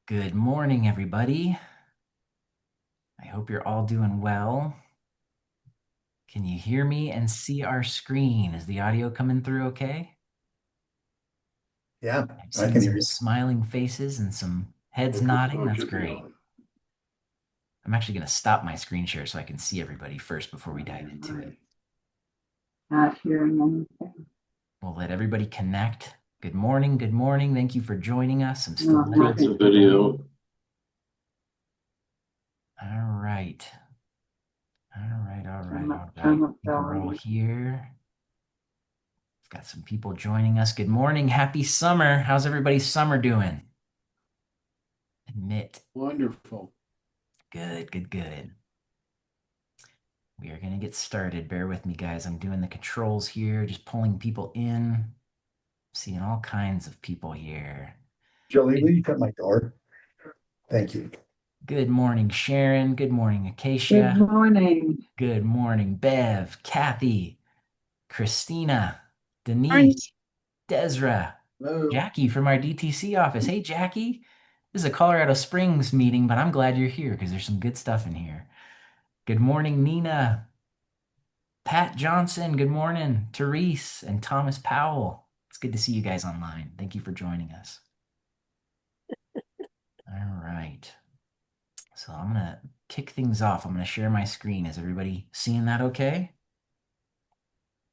Good morning, everybody. I hope you're all doing well. Can you hear me and see our screen? Is the audio coming through okay? Yeah, I'm I seeing can hear some you. smiling faces and some heads nodding. That's great. I'm actually going to stop my screen share so I can see everybody first before we dive into it. Not hearing anything. We'll let everybody connect. Good morning. Good morning. Thank you for joining us. I'm still No, letting not some hearing. people in. All right. All right. All right. All right. Turn I the think we're all volume. here. We've got some people joining us. Good morning. Happy summer. How's everybody's summer doing? Admit. Wonderful. Good, good, good. We are going to get started. Bear with me, guys. I'm doing the controls here, just pulling people in. Seeing all kinds of people here. Jolie, will you shut my door? Thank you. Good morning, Sharon. Good morning, Good Acacia. morning. Good morning, Bev, Kathy, Christina, Morning. Denise, Desra, Hello. Jackie from our DTC office. Hey, Jackie. This is a Colorado Springs meeting, but I'm glad you're here because there's some good stuff in here. Good morning, Nina. Pat Johnson, good morning. Therese and Thomas Powell. It's good to see you guys online. Thank you for joining us. All right. So I'm going to kick things off. I'm going to share my screen. Is everybody seeing that okay?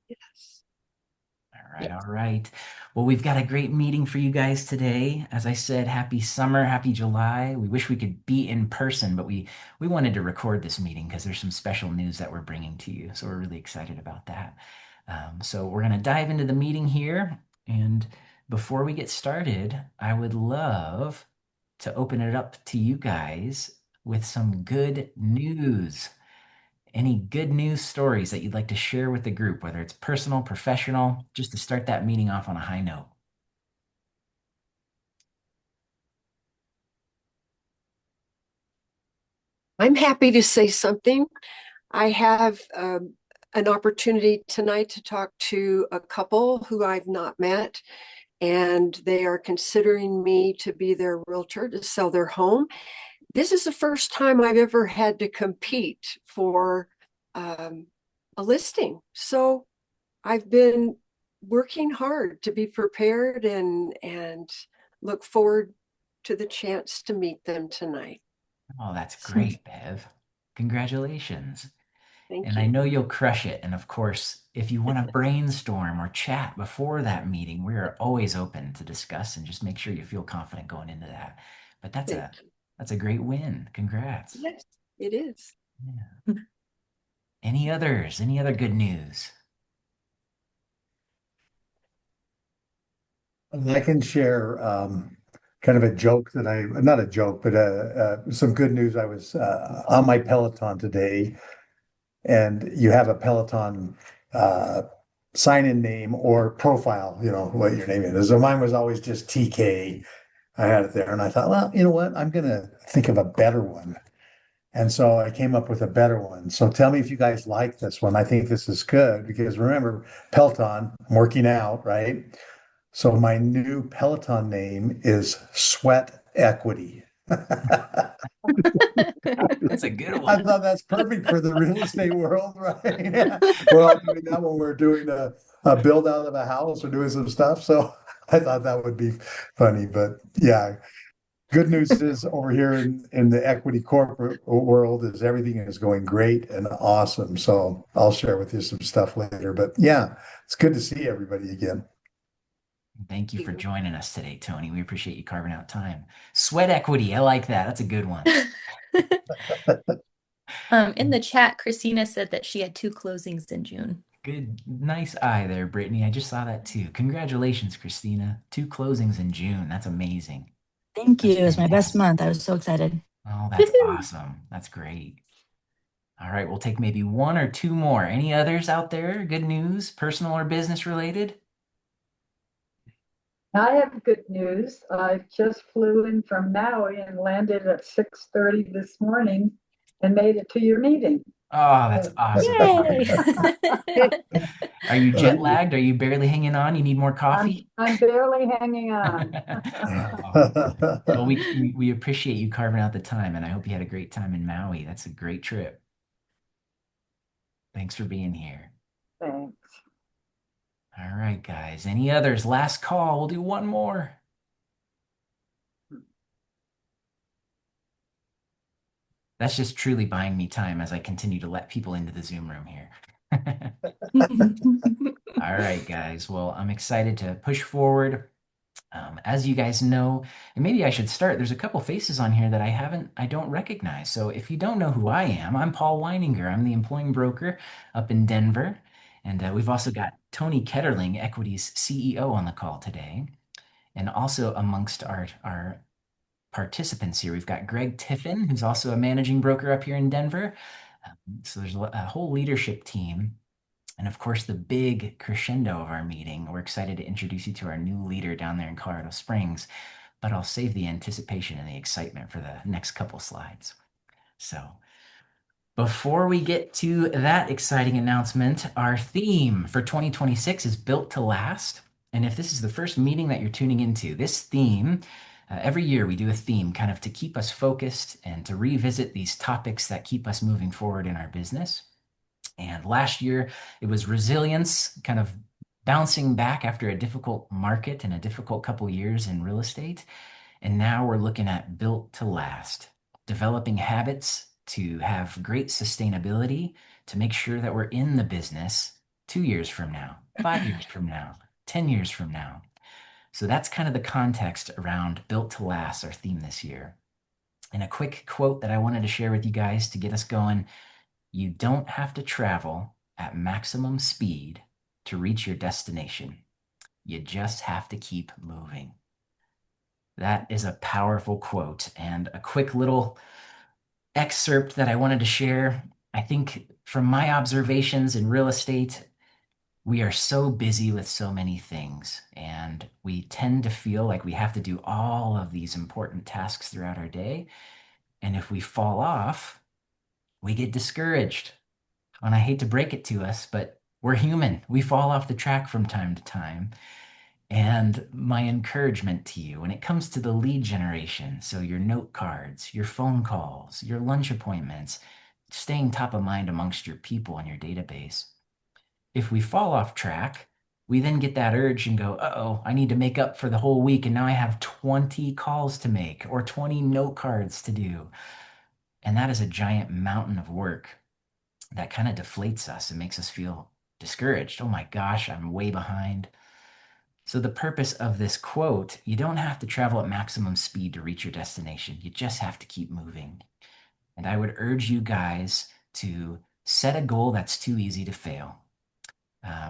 Yes. All right, Yes. all right. Well, we've got a great meeting for you guys today. As I said, happy summer, happy July. We wish we could be in person, but we wanted to record this meeting because there's some special news that we're bringing to you. So we're really excited about that. So we're going to dive into the meeting here. And before we get started, I would love to open it up to you guys with some good news. Any good news stories that you'd like to share with the group, whether it's personal, professional, just to start that meeting off on a high note? I'm happy to say something. I have an opportunity tonight to talk to a couple who I've not met, and they are considering me to be their realtor to sell their home. This is the first time I've ever had to compete for um, a listing. So I've been working hard to be prepared and look forward to the chance to meet them tonight. Oh, that's great, Bev. Congratulations. Thank And I you. know you'll crush it. And of course, if you want to brainstorm or chat before that meeting, we are always open to discuss and just make sure you feel confident going into that. But Thank you. that's a great win. Congrats. Yes, it is. Yeah. Any others? Any other good news? I can share kind of a joke that not a joke, but some good news. I was on my Peloton today, and you have a Peloton uh, sign-in name or profile, what your name is. So mine was always just TK. I had it there, and I thought, well, you know what? I'm going to think of a better one. And so I came up with a better one. So tell me if you guys like this one. I think this is good because remember, Peloton, I'm working out, right? So my new Peloton name is Sweat Equity. I That's a good one. thought that's perfect for the real estate world, right? We're all doing that when we're doing a build out of a house or doing some stuff. So I thought that would be funny. But yeah, good news is over here in the equity corporate world is everything is going great and awesome. So I'll share with you some stuff later. But yeah, it's good to see everybody again. Thank you for You. joining us today, Tony. We appreciate you carving out time. Sweat equity. I like that. That's a good one. In the chat, Christina said that she had two closings in June. Good, nice eye there, Brittany. I just saw that too. Congratulations, Christina. Two closings in June. That's amazing. Thank you. That's It was my best fantastic. month. I was so excited. Oh, that's awesome. That's great. All right, we'll take maybe one or two more. Any others out there? Good news, personal or business related? I have good news. I just flew in from Maui and landed at 6:30 this morning and made it to your meeting. Oh, that's awesome to Yay! hear. Are you jet lagged? Are you barely hanging on? You need more coffee? I'm barely hanging on. Oh. Well, we appreciate you carving out the time, and I hope you had a great time in Maui. That's a great trip. Thanks for being here. Thanks. All right, guys. Any others? Last call. We'll do one more. That's just truly buying me time as I continue to let people into the Zoom room here. All right, guys. Well, I'm excited to push forward. As you guys know, and maybe I should start, there's a couple faces on here that I don't recognize. So if you don't know who I am, I'm Paul Weininger. I'm the employing broker up in Denver. And we've also got Tony Ketterling, Equity's CEO, on the call today. And also amongst our participants here, we've got Greg Tiffin, who's also a managing broker up here in Denver. So there's a whole leadership team. And of course, the big crescendo of our meeting, we're excited to introduce you to our new leader down there in Colorado Springs, but I'll save the anticipation and the excitement for the next couple slides. So before we get to that exciting announcement, our theme for 2026 is Built to Last. And if this is the first meeting that you're tuning into, this theme, every year we do a theme kind of to keep us focused and to revisit these topics that keep us moving forward in our business. And last year, it was resilience, kind of bouncing back after a difficult market and a difficult couple years in real estate. And now we're looking at built to last, developing habits to have great sustainability, to make sure that we're in the business 2 years from now, 5 years from now, 10 years from now. So that's kind of the context around built to last, our theme this year. And a quick quote that I wanted to share with you guys to get us going. You don't have to travel at maximum speed to reach your destination. You just have to keep moving. That is a powerful quote and a quick little excerpt that I wanted to share. I think from my observations in real estate, we are so busy with so many things, and we tend to feel like we have to do all of these important tasks throughout our day. And if we fall off, we get discouraged. And I hate to break it to us, but we're human. We fall off the track from time to time. And my encouragement to you when it comes to the lead generation, so your note cards, your phone calls, your lunch appointments, staying top of mind amongst your people in your database. If we fall off track, we then get that urge and go, uh-oh, I need to make up for the whole week. And now I have 20 calls to make or 20 note cards to do. And that is a giant mountain of work that kind of deflates us and makes us feel discouraged. Oh my gosh, I'm way behind. So, the purpose of this quote, you don't have to travel at maximum speed to reach your destination. You just have to keep moving. And I would urge you guys to set a goal that's too easy to fail.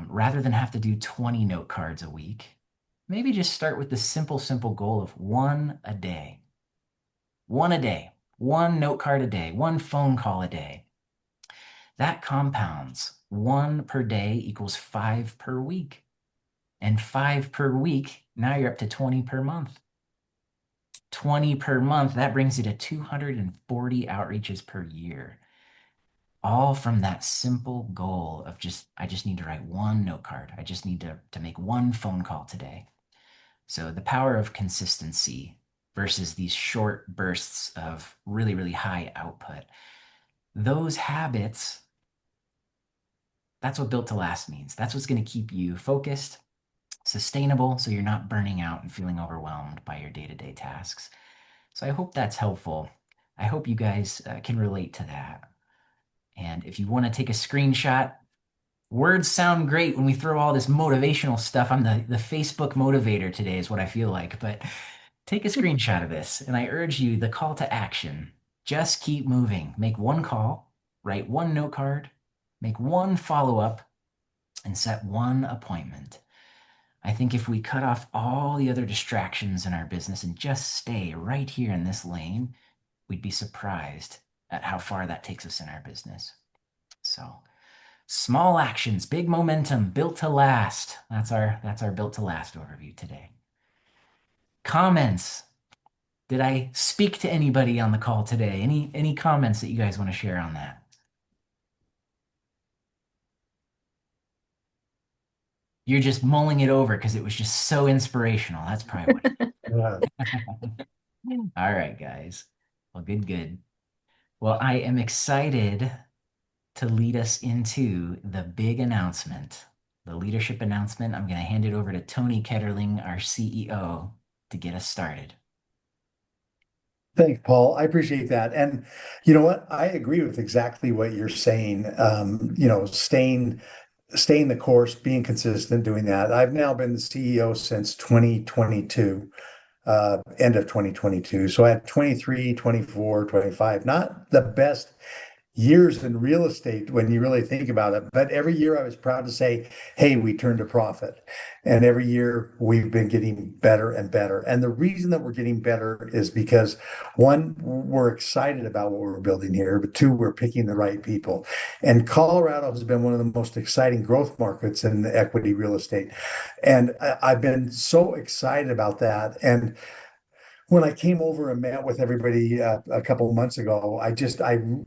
Rather than have to do 20 note cards a week, maybe just start with the simple goal of one a day. One a day, one note card a day, one phone call a day. That compounds. One per day equals 5 per week. And 5 per week, now you're up to 20 per month. 20 per month, that brings you to 240 outreaches per year. All from that simple goal of I just need to write one note card. I just need to make one phone call today. So the power of consistency versus these short bursts of really, really high output. Those habits, that's what built to last means. That's what's going to keep you focused, sustainable, so you're not burning out and feeling overwhelmed by your day-to-day tasks. So I hope that's helpful. I hope you guys can relate to that. And if you want to take a screenshot, words sound great when we throw all this motivational stuff. I'm the Facebook motivator today is what I feel like, but take a screenshot of this. And I urge you, the call to action, just keep moving. Make one call, write one note card, make one follow-up, and set one appointment. I think if we cut off all the other distractions in our business and just stay right here in this lane, we'd be surprised at how far that takes us in our business. So, small actions, big momentum, built to last. That's our built to last overview today. Comments. Did I speak to anybody on the call today? Any comments that you guys want to share on that? You're just mulling it over because it was just so inspirational. That's probably what it Yeah. is. All right, guys. Well, good, good. Well, I am excited to lead us into the big announcement, the leadership announcement. I'm going to hand it over to Tony Ketterling, our CEO, to get us started. Thanks, Paul. I appreciate that. And you know what? I agree with exactly what you're saying. Staying the course, being consistent, doing that. I've now been the CEO since 2022, end of 2022. So I had 23, 24, 25, not the best years in real estate when you really think about it. But every year I was proud to say, hey, we turned a profit. And every year we've been getting better and better. And the reason that we're getting better is because one, we're excited about what we're building here, but two, we're picking the right people. And Colorado has been one of the most exciting growth markets in the equity real estate. And I've been so excited about that. And when I came over and met with everybody a couple of months ago, I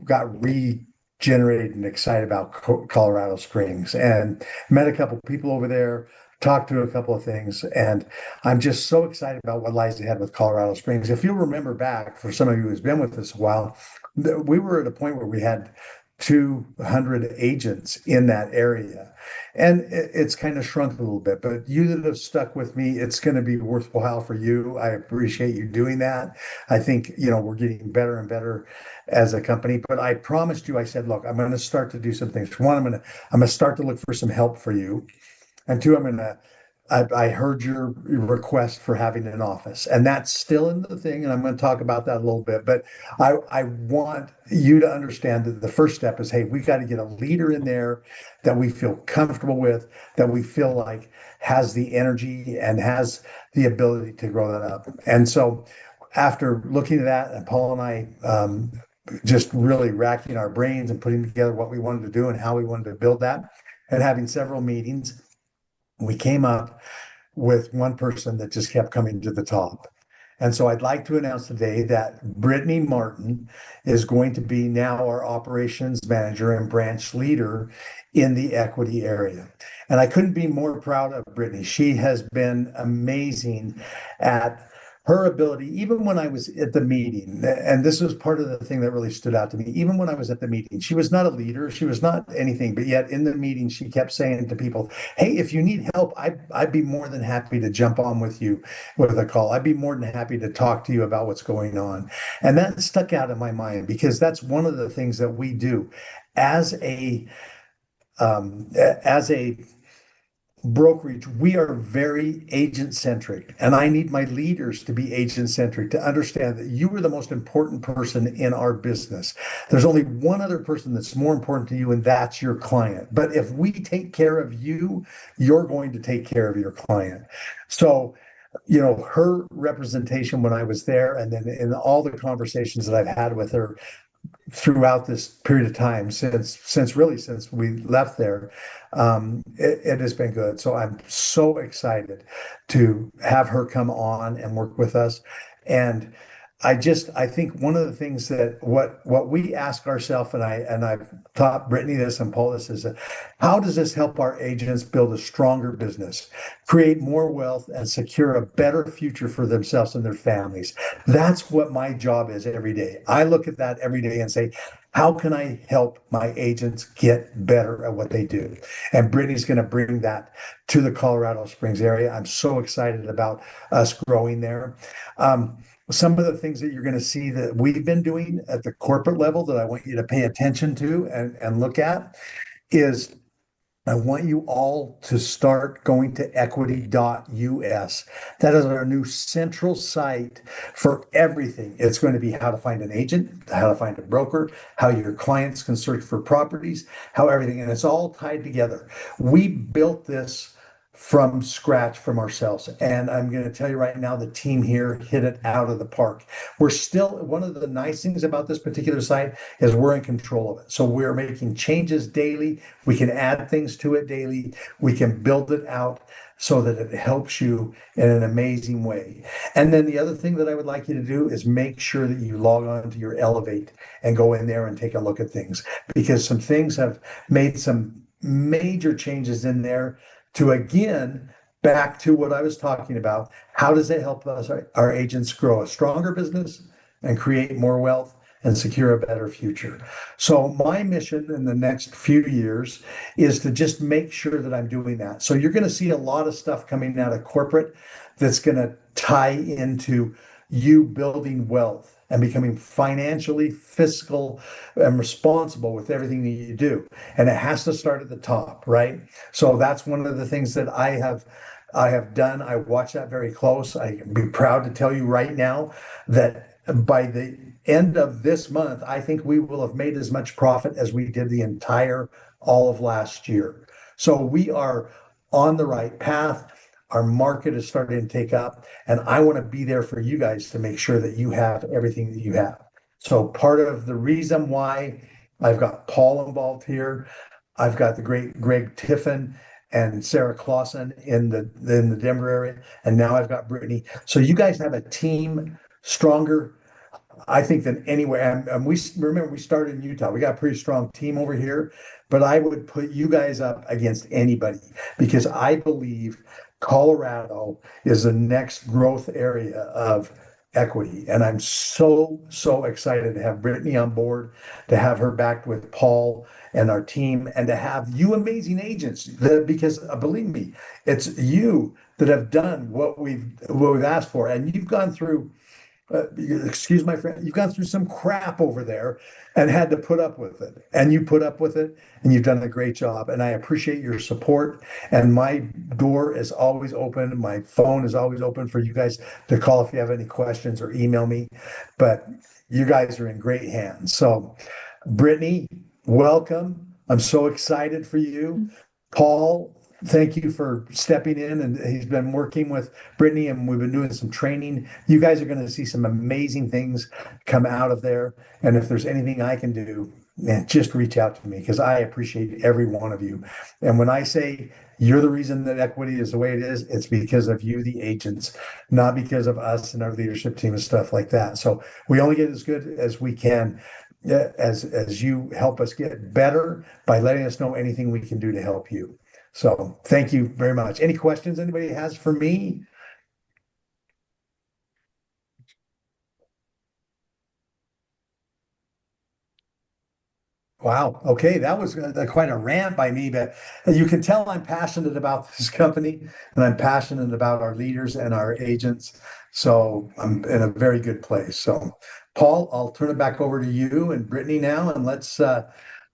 got regenerated and excited about Colorado Springs and met a couple of people over there, talked to a couple of things, and I'm just so excited about what lies ahead with Colorado Springs. If you remember back, for some of you who's been with us a while, we were at a point where we had 200 agents in that area. And it's kind of shrunk a little bit, but you that have stuck with me, it's going to be worthwhile for you. I appreciate you doing that. I think, we're getting better and better as a company, but I promised you, I said, look, I'm going to start to do some things. One, I'm going to start to look for some help for you. And two, I heard your request for having an office, and that's still in the thing, and I'm going to talk about that a little bit. But I want you to understand that the first step is, hey, we got to get a leader in there that we feel comfortable with, that we feel like has the energy and has the ability to grow that up. And so, after looking at that, and Paul and I just really racking our brains and putting together what we wanted to do and how we wanted to build that, and having several meetings, we came up with one person that just kept coming to the top. And so I'd like to announce today that Brittany Martin is going to be now our operations manager and branch leader in the equity area. And I couldn't be more proud of Brittany. She has been amazing at her ability, even when I was at the meeting, and this was part of the thing that really stood out to me. Even when I was at the meeting, she was not a leader, she was not anything, but yet in the meeting, she kept saying to people, hey, if you need help, I'd be more than happy to jump on with you with a call. I'd be more than happy to talk to you about what's going on. And that stuck out in my mind because that's one of the things that we do as a brokerage. We are very agent centric, and I need my leaders to be agent centric to understand that you are the most important person in our business. There's only one other person that's more important to you, and that's your client. But if we take care of you, you're going to take care of your client. So, her representation when I was there, and then in all the conversations that I've had with her throughout this period of time since we left there, it has been good. So I'm so excited to have her come on and work with us. And I think one of the things that what we ask ourselves, and I've taught Brittany this and Paul this, is how does this help our agents build a stronger business, create more wealth, and secure a better future for themselves and their families? That's what my job is every day. I look at that every day and say, how can I help my agents get better at what they do? And Brittany's going to bring that to the Colorado Springs area. I'm so excited about us growing there. Some of the things that you're going to see that we've been doing at the corporate level that I want you to pay attention to and look at is I want you all to start going to equity.us. That is our new central site for everything. It's going to be how to find an agent, how to find a broker, how your clients can search for properties, how everything, and it's all tied together. We built this from scratch from ourselves. And I'm going to tell you right now, the team here hit it out of the park. We're still, one of the nice things about this particular site is we're in control of it. So we're making changes daily. We can add things to it daily. We can build it out so that it helps you in an amazing way. And then the other thing that I would like you to do is make sure that you log on to your Elevate and go in there and take a look at things, because some things have made some major changes in there to again, back to what I was talking about, how does it help us, our agents grow a stronger business and create more wealth and secure a better future? So my mission in the next few years is to just make sure that I'm doing that. So you're going to see a lot of stuff coming out of corporate that's going to tie into you building wealth and becoming financially fiscal and responsible with everything that you do. And it has to start at the top, right? So that's one of the things that I have done. I watch that very close. I can be proud to tell you right now that by the end of this month, I think we will have made as much profit as we did the entire all of last year. So we are on the right path. Our market is starting to take up, and I want to be there for you guys to make sure that you have everything that you have. So part of the reason why I've got Paul involved here, I've got the great Greg Tiffin and Sarah Clausen in the Denver area, and now I've got Brittany. So you guys have a team stronger, I think, than anywhere. And we remember we started in Utah. We got a pretty strong team over here, but I would put you guys up against anybody because I believe Colorado is the next growth area of equity. And I'm so excited to have Brittany on board, to have her backed with Paul and our team, and to have you amazing agents that, because believe me, it's you that have done what we've asked for. And you've gone through excuse my friend, you've gone through some crap over there and had to put up with it. And you put up with it and you've done a great job. And I appreciate your support. And my door is always open. My phone is always open for you guys to call if you have any questions or email me. But you guys are in great hands. So, Brittany, welcome. I'm so excited for you. Paul, thank you for stepping in, and he's been working with Brittany, and we've been doing some training. You guys are going to see some amazing things come out of there. And if there's anything I can do, man, just reach out to me because I appreciate every one of you. And when I say you're the reason that equity is the way it is, it's because of you, the agents, not because of us and our leadership team and stuff like that. So we only get as good as we can. As you help us get better by letting us know anything we can do to help you. So thank you very much. Any questions anybody has for me? Wow. Okay. That was quite a rant by me, but you can tell I'm passionate about this company and I'm passionate about our leaders and our agents. So I'm in a very good place. So, Paul, I'll turn it back over to you and Brittany now, and let's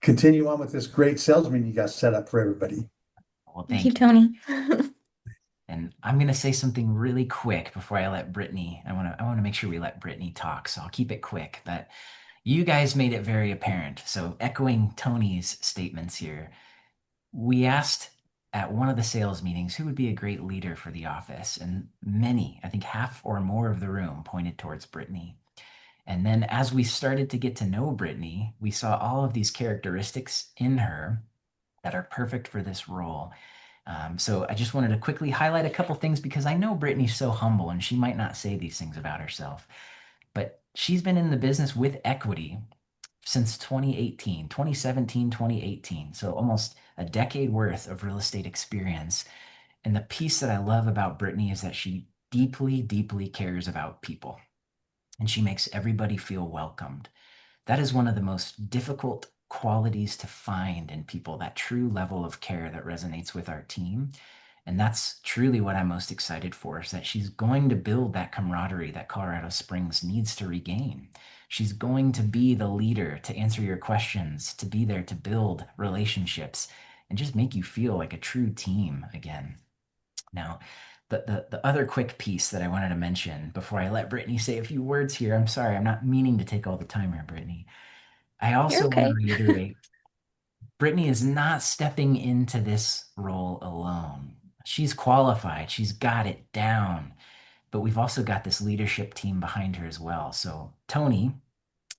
continue on with this great sales meeting you got set up for everybody. Well, Thank you, thank you. Tony. And I'm going to say something really quick before I let Brittany. I want to make sure we let Brittany talk, so I'll keep it quick. But you guys made it very apparent. So echoing Tony's statements here, we asked at one of the sales meetings who would be a great leader for the office, and many, I think half or more of the room pointed towards Brittany. And then as we started to get to know Brittany, we saw all of these characteristics in her that are perfect for this role. So I just wanted to quickly highlight a couple things because I know Brittany's so humble and she might not say these things about herself, but she's been in the business with equity since 2018, 2017, 2018. So almost a decade worth of real estate experience. And the piece that I love about Brittany is that she deeply, deeply cares about people and she makes everybody feel welcomed. That is one of the most difficult qualities to find in people, that true level of care that resonates with our team. And that's truly what I'm most excited for, is that she's going to build that camaraderie that Colorado Springs needs to regain. She's going to be the leader to answer your questions, to be there to build relationships and just make you feel like a true team again. Now, the other quick piece that I wanted to mention before I let Brittany say a few words here, I'm sorry, I'm not meaning to take all the time here, Brittany. I You're also want to okay. reiterate, Brittany is not stepping into this role alone. She's qualified, she's got it down, but we've also got this leadership team behind her as well. So Tony,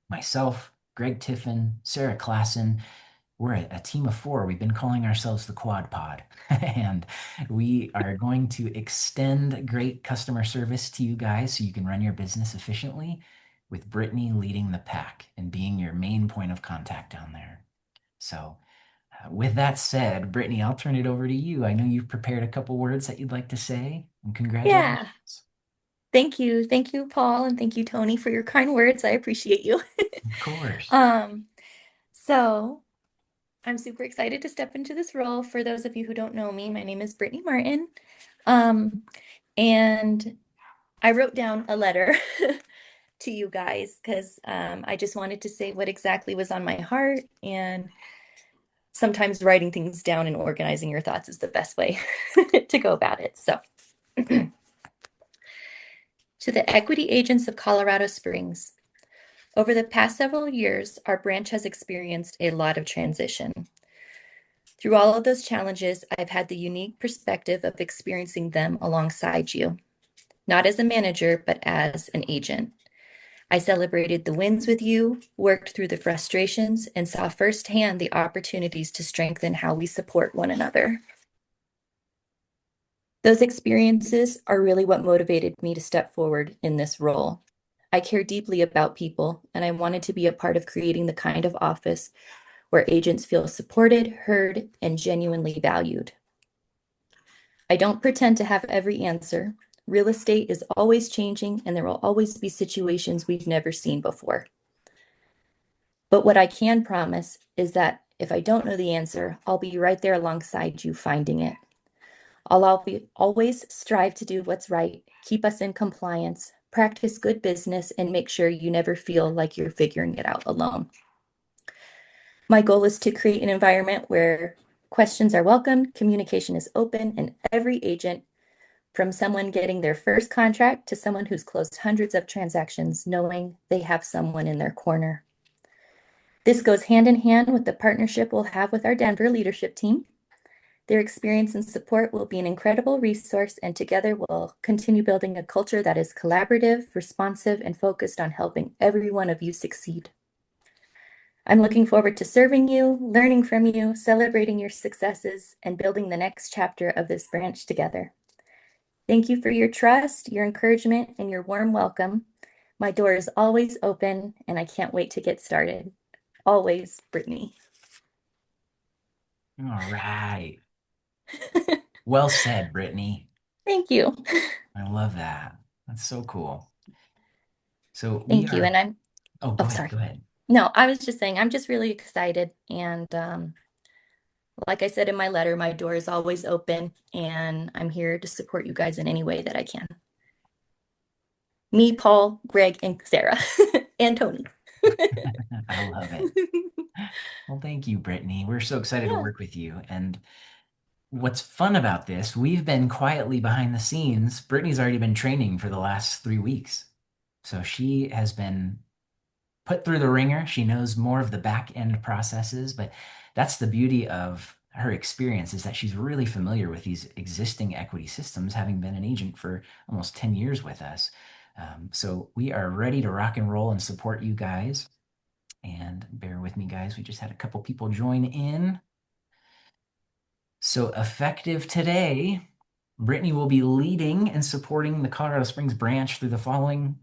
myself, Greg Tiffin, Sarah Klassen, we're a team of four. We've been calling ourselves the Quad Pod, and we are going to extend great customer service to you guys so you can run your business efficiently, with Brittany leading the pack and being your main point of contact down there. So With that said, Brittany, I'll turn it over to you. I know you've prepared a couple words that you'd like to say, and Yeah. congratulations. Thank you. Thank you, Paul, and thank you, Tony, for your kind words. I appreciate you. Of course. Um, so I'm super excited to step into this role. For those of you who don't know me, my name is Brittany Martin. Um, and I wrote down a letter to you guys because I just wanted to say what exactly was on my heart. And sometimes writing things down and organizing your thoughts is the best way to go about it. So, to the equity agents of Colorado Springs, over the past several years, our branch has experienced a lot of transition. Through all of those challenges, I've had the unique perspective of experiencing them alongside you, not as a manager, but as an agent. I celebrated the wins with you, worked through the frustrations, and saw firsthand the opportunities to strengthen how we support one another. Those experiences are really what motivated me to step forward in this role. I care deeply about people, and I wanted to be a part of creating the kind of office where agents feel supported, heard, and genuinely valued. I don't pretend to have every answer. Real estate is always changing, and there will always be situations we've never seen before. But what I can promise is that if I don't know the answer, I'll be right there alongside you finding it. I'll always strive to do what's right, keep us in compliance, practice good business, and make sure you never feel like you're figuring it out alone. My goal is to create an environment where questions are welcome, communication is open, and every agent, from someone getting their first contract to someone who's closed hundreds of transactions, knowing they have someone in their corner. This goes hand in hand with the partnership we'll have with our Denver leadership team. Their experience and support will be an incredible resource, and together we'll continue building a culture that is collaborative, responsive, and focused on helping every one of you succeed. I'm looking forward to serving you, learning from you, celebrating your successes, and building the next chapter of this branch together. Thank you for your trust, your encouragement, and your warm welcome. My door is always open, and I can't wait to get started. Always, Brittany. All right. Well said, Brittany. Thank you. I love that. That's so cool. So we Thank you. are, And I'm, oh, oh, go ahead, sorry. go ahead. No, I was just saying, I'm just really excited. And like I said in my letter, my door is always open, and I'm here to support you guys in any way that I can. Me, Paul, Greg, and Sarah, and Tony. I love it. Well, thank you, Brittany. We're so excited to Yeah. work with you. And what's fun about this, we've been quietly behind the scenes. Brittany's already been training for the last 3 weeks. So she has been put through the ringer. She knows more of the back end processes, but that's the beauty of her experience is that she's really familiar with these existing equity systems, having been an agent for almost 10 years with us. So we are ready to rock and roll and support you guys. And bear with me, guys. We just had a couple people join in. So effective today, Brittany will be leading and supporting the Colorado Springs branch through the following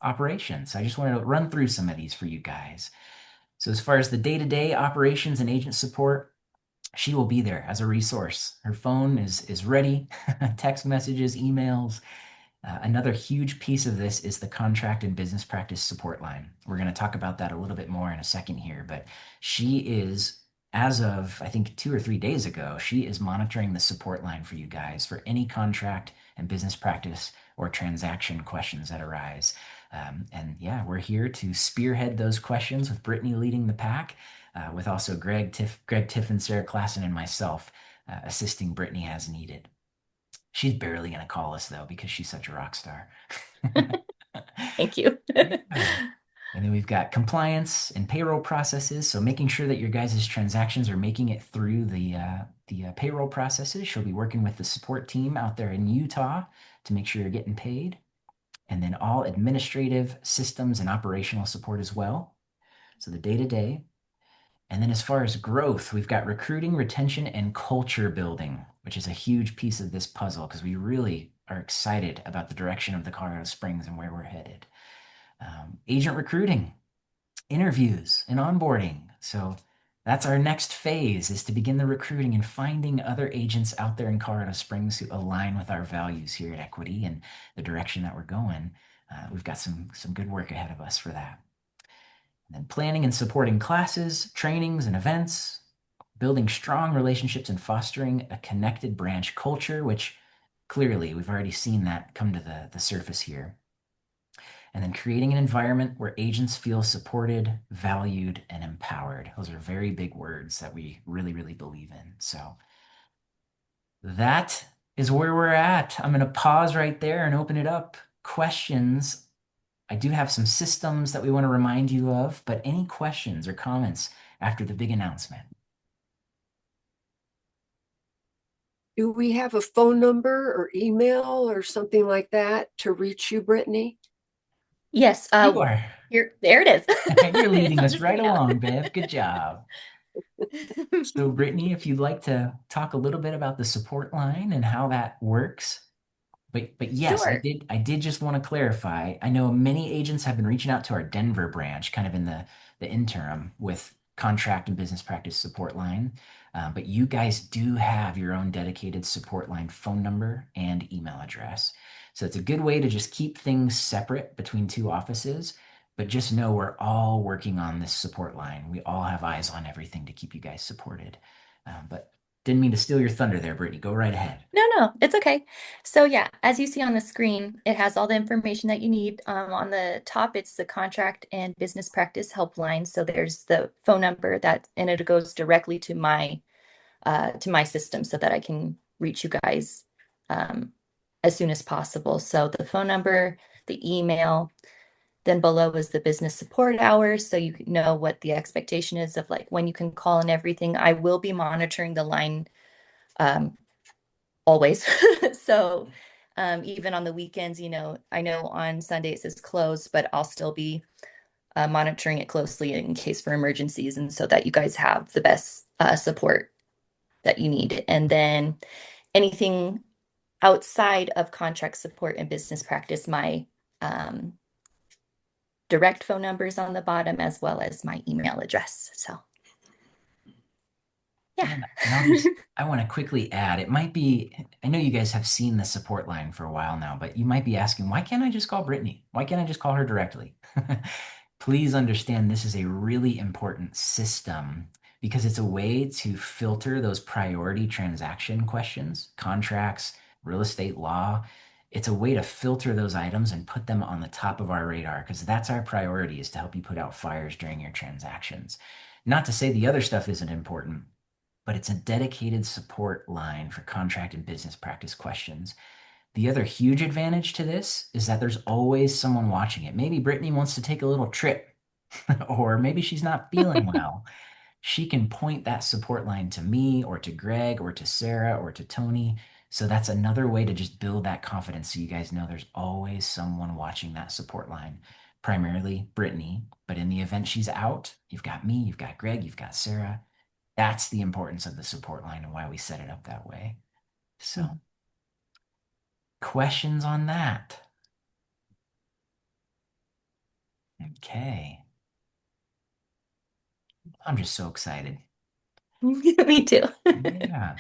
operations. I just wanted to run through some of these for you guys. So as far as the day-to-day operations and agent support, she will be there as a resource. Her phone is ready, text messages, emails. Another huge piece of this is the contract and business practice support line. We're going to talk about that a little bit more in a second here, but she is, as of I think 2 or 3 days ago, she is monitoring the support line for you guys for any contract and business practice or transaction questions that arise. And yeah, we're here to spearhead those questions with Brittany leading the pack, with also Greg Tiffin, Sarah Klassen, and myself assisting Brittany as needed. She's barely going to call us though because she's such a rock star. Thank you. Yeah. And then we've got compliance and payroll processes. So making sure that your guys' transactions are making it through the payroll processes. She'll be working with the support team out there in Utah to make sure you're getting paid. And then all administrative systems and operational support as well. So the day-to-day. And then as far as growth, we've got recruiting, retention, and culture building, which is a huge piece of this puzzle because we really are excited about the direction of the Colorado Springs and where we're headed. Agent recruiting, interviews, and onboarding. So That's our next phase, is to begin the recruiting and finding other agents out there in Colorado Springs who align with our values here at Equity and the direction that we're going. We've got some good work ahead of us for that. And then planning and supporting classes, trainings, and events, building strong relationships and fostering a connected branch culture, which clearly we've already seen that come to the surface here. And then creating an environment where agents feel supported, valued, and empowered. Those are very big words that we really, really believe in. So that is where we're at. I'm going to pause right there and open it up. Questions. I do have some systems that we want to remind you of, but any questions or comments after the big announcement? Do we have a phone number or email or something like that to reach you, Brittany? Yes, You are. there it is. You're It's leading on us the right screen now. along, Bev. Good job. So, Brittany, if you'd like to talk a little bit about the support line and how that works. But yes, Sure. I did just want to clarify. I know many agents have been reaching out to our Denver branch, kind of in the interim with contract and business practice support line. But you guys do have your own dedicated support line phone number and email address. So it's a good way to just keep things separate between two offices. But just know we're all working on this support line. We all have eyes on everything to keep you guys supported. But didn't mean to steal your thunder there, Brittany. Go right ahead. No, it's okay. So yeah, as you see on the screen, it has all the information that you need. On the top, it's the contract and business practice helpline. So there's the phone number and it goes directly to my system so that I can reach you guys as soon as possible. So the phone number, the email, then below is the business support hours. So you know what the expectation is of like when you can call and everything. I will be monitoring the line um, always. So even on the weekends, I know on Sundays it's closed, but I'll still be monitoring it closely in case for emergencies and so that you guys have the best support that you need. And then anything outside of contract support and business practice, my direct phone numbers on the bottom as well as my email address. So yeah. And I want to quickly add, it might be, I know you guys have seen the support line for a while now, but you might be asking, why can't I just call Brittany? Why can't I just call her directly? Please understand this is a really important system because it's a way to filter those priority transaction questions, contracts, real estate law. It's a way to filter those items and put them on the top of our radar because that's our priority, is to help you put out fires during your transactions. Not to say the other stuff isn't important, but it's a dedicated support line for contract and business practice questions. The other huge advantage to this is that there's always someone watching it. Maybe Brittany wants to take a little trip, or maybe she's not feeling well. She can point that support line to me or to Greg or to Sarah or to Tony. So that's another way to just build that confidence so you guys know there's always someone watching that support line, primarily Brittany. But in the event she's out, you've got me, you've got Greg, you've got Sarah. That's the importance of the support line and why we set it up that way. So, questions on that? Okay. I'm just so excited. Me too. Yeah.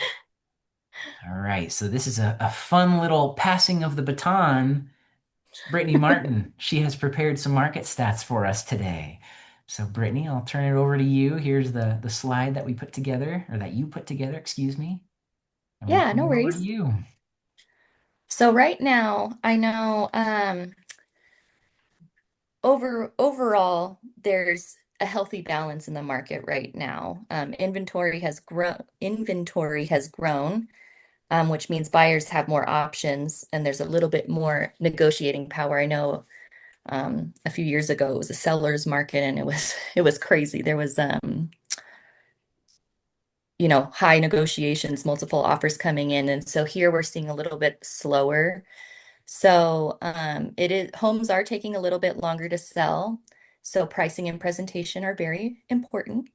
All right. So this is a fun little passing of the baton. Brittany Martin, she has prepared some market stats for us today. So Brittany, I'll turn it over to you. Here's the slide that we put together, or that you put together, excuse me. And we'll Yeah, turn no it over to worries. you. So right now, I know overall there's a healthy balance in the market right now. Inventory has grown, which means buyers have more options and there's a little bit more negotiating power. I know a few years ago it was a seller's market and it was crazy. There was high negotiations, multiple offers coming in, and so here we're seeing a little bit slower. So homes are taking a little bit longer to sell. So pricing and presentation are very important.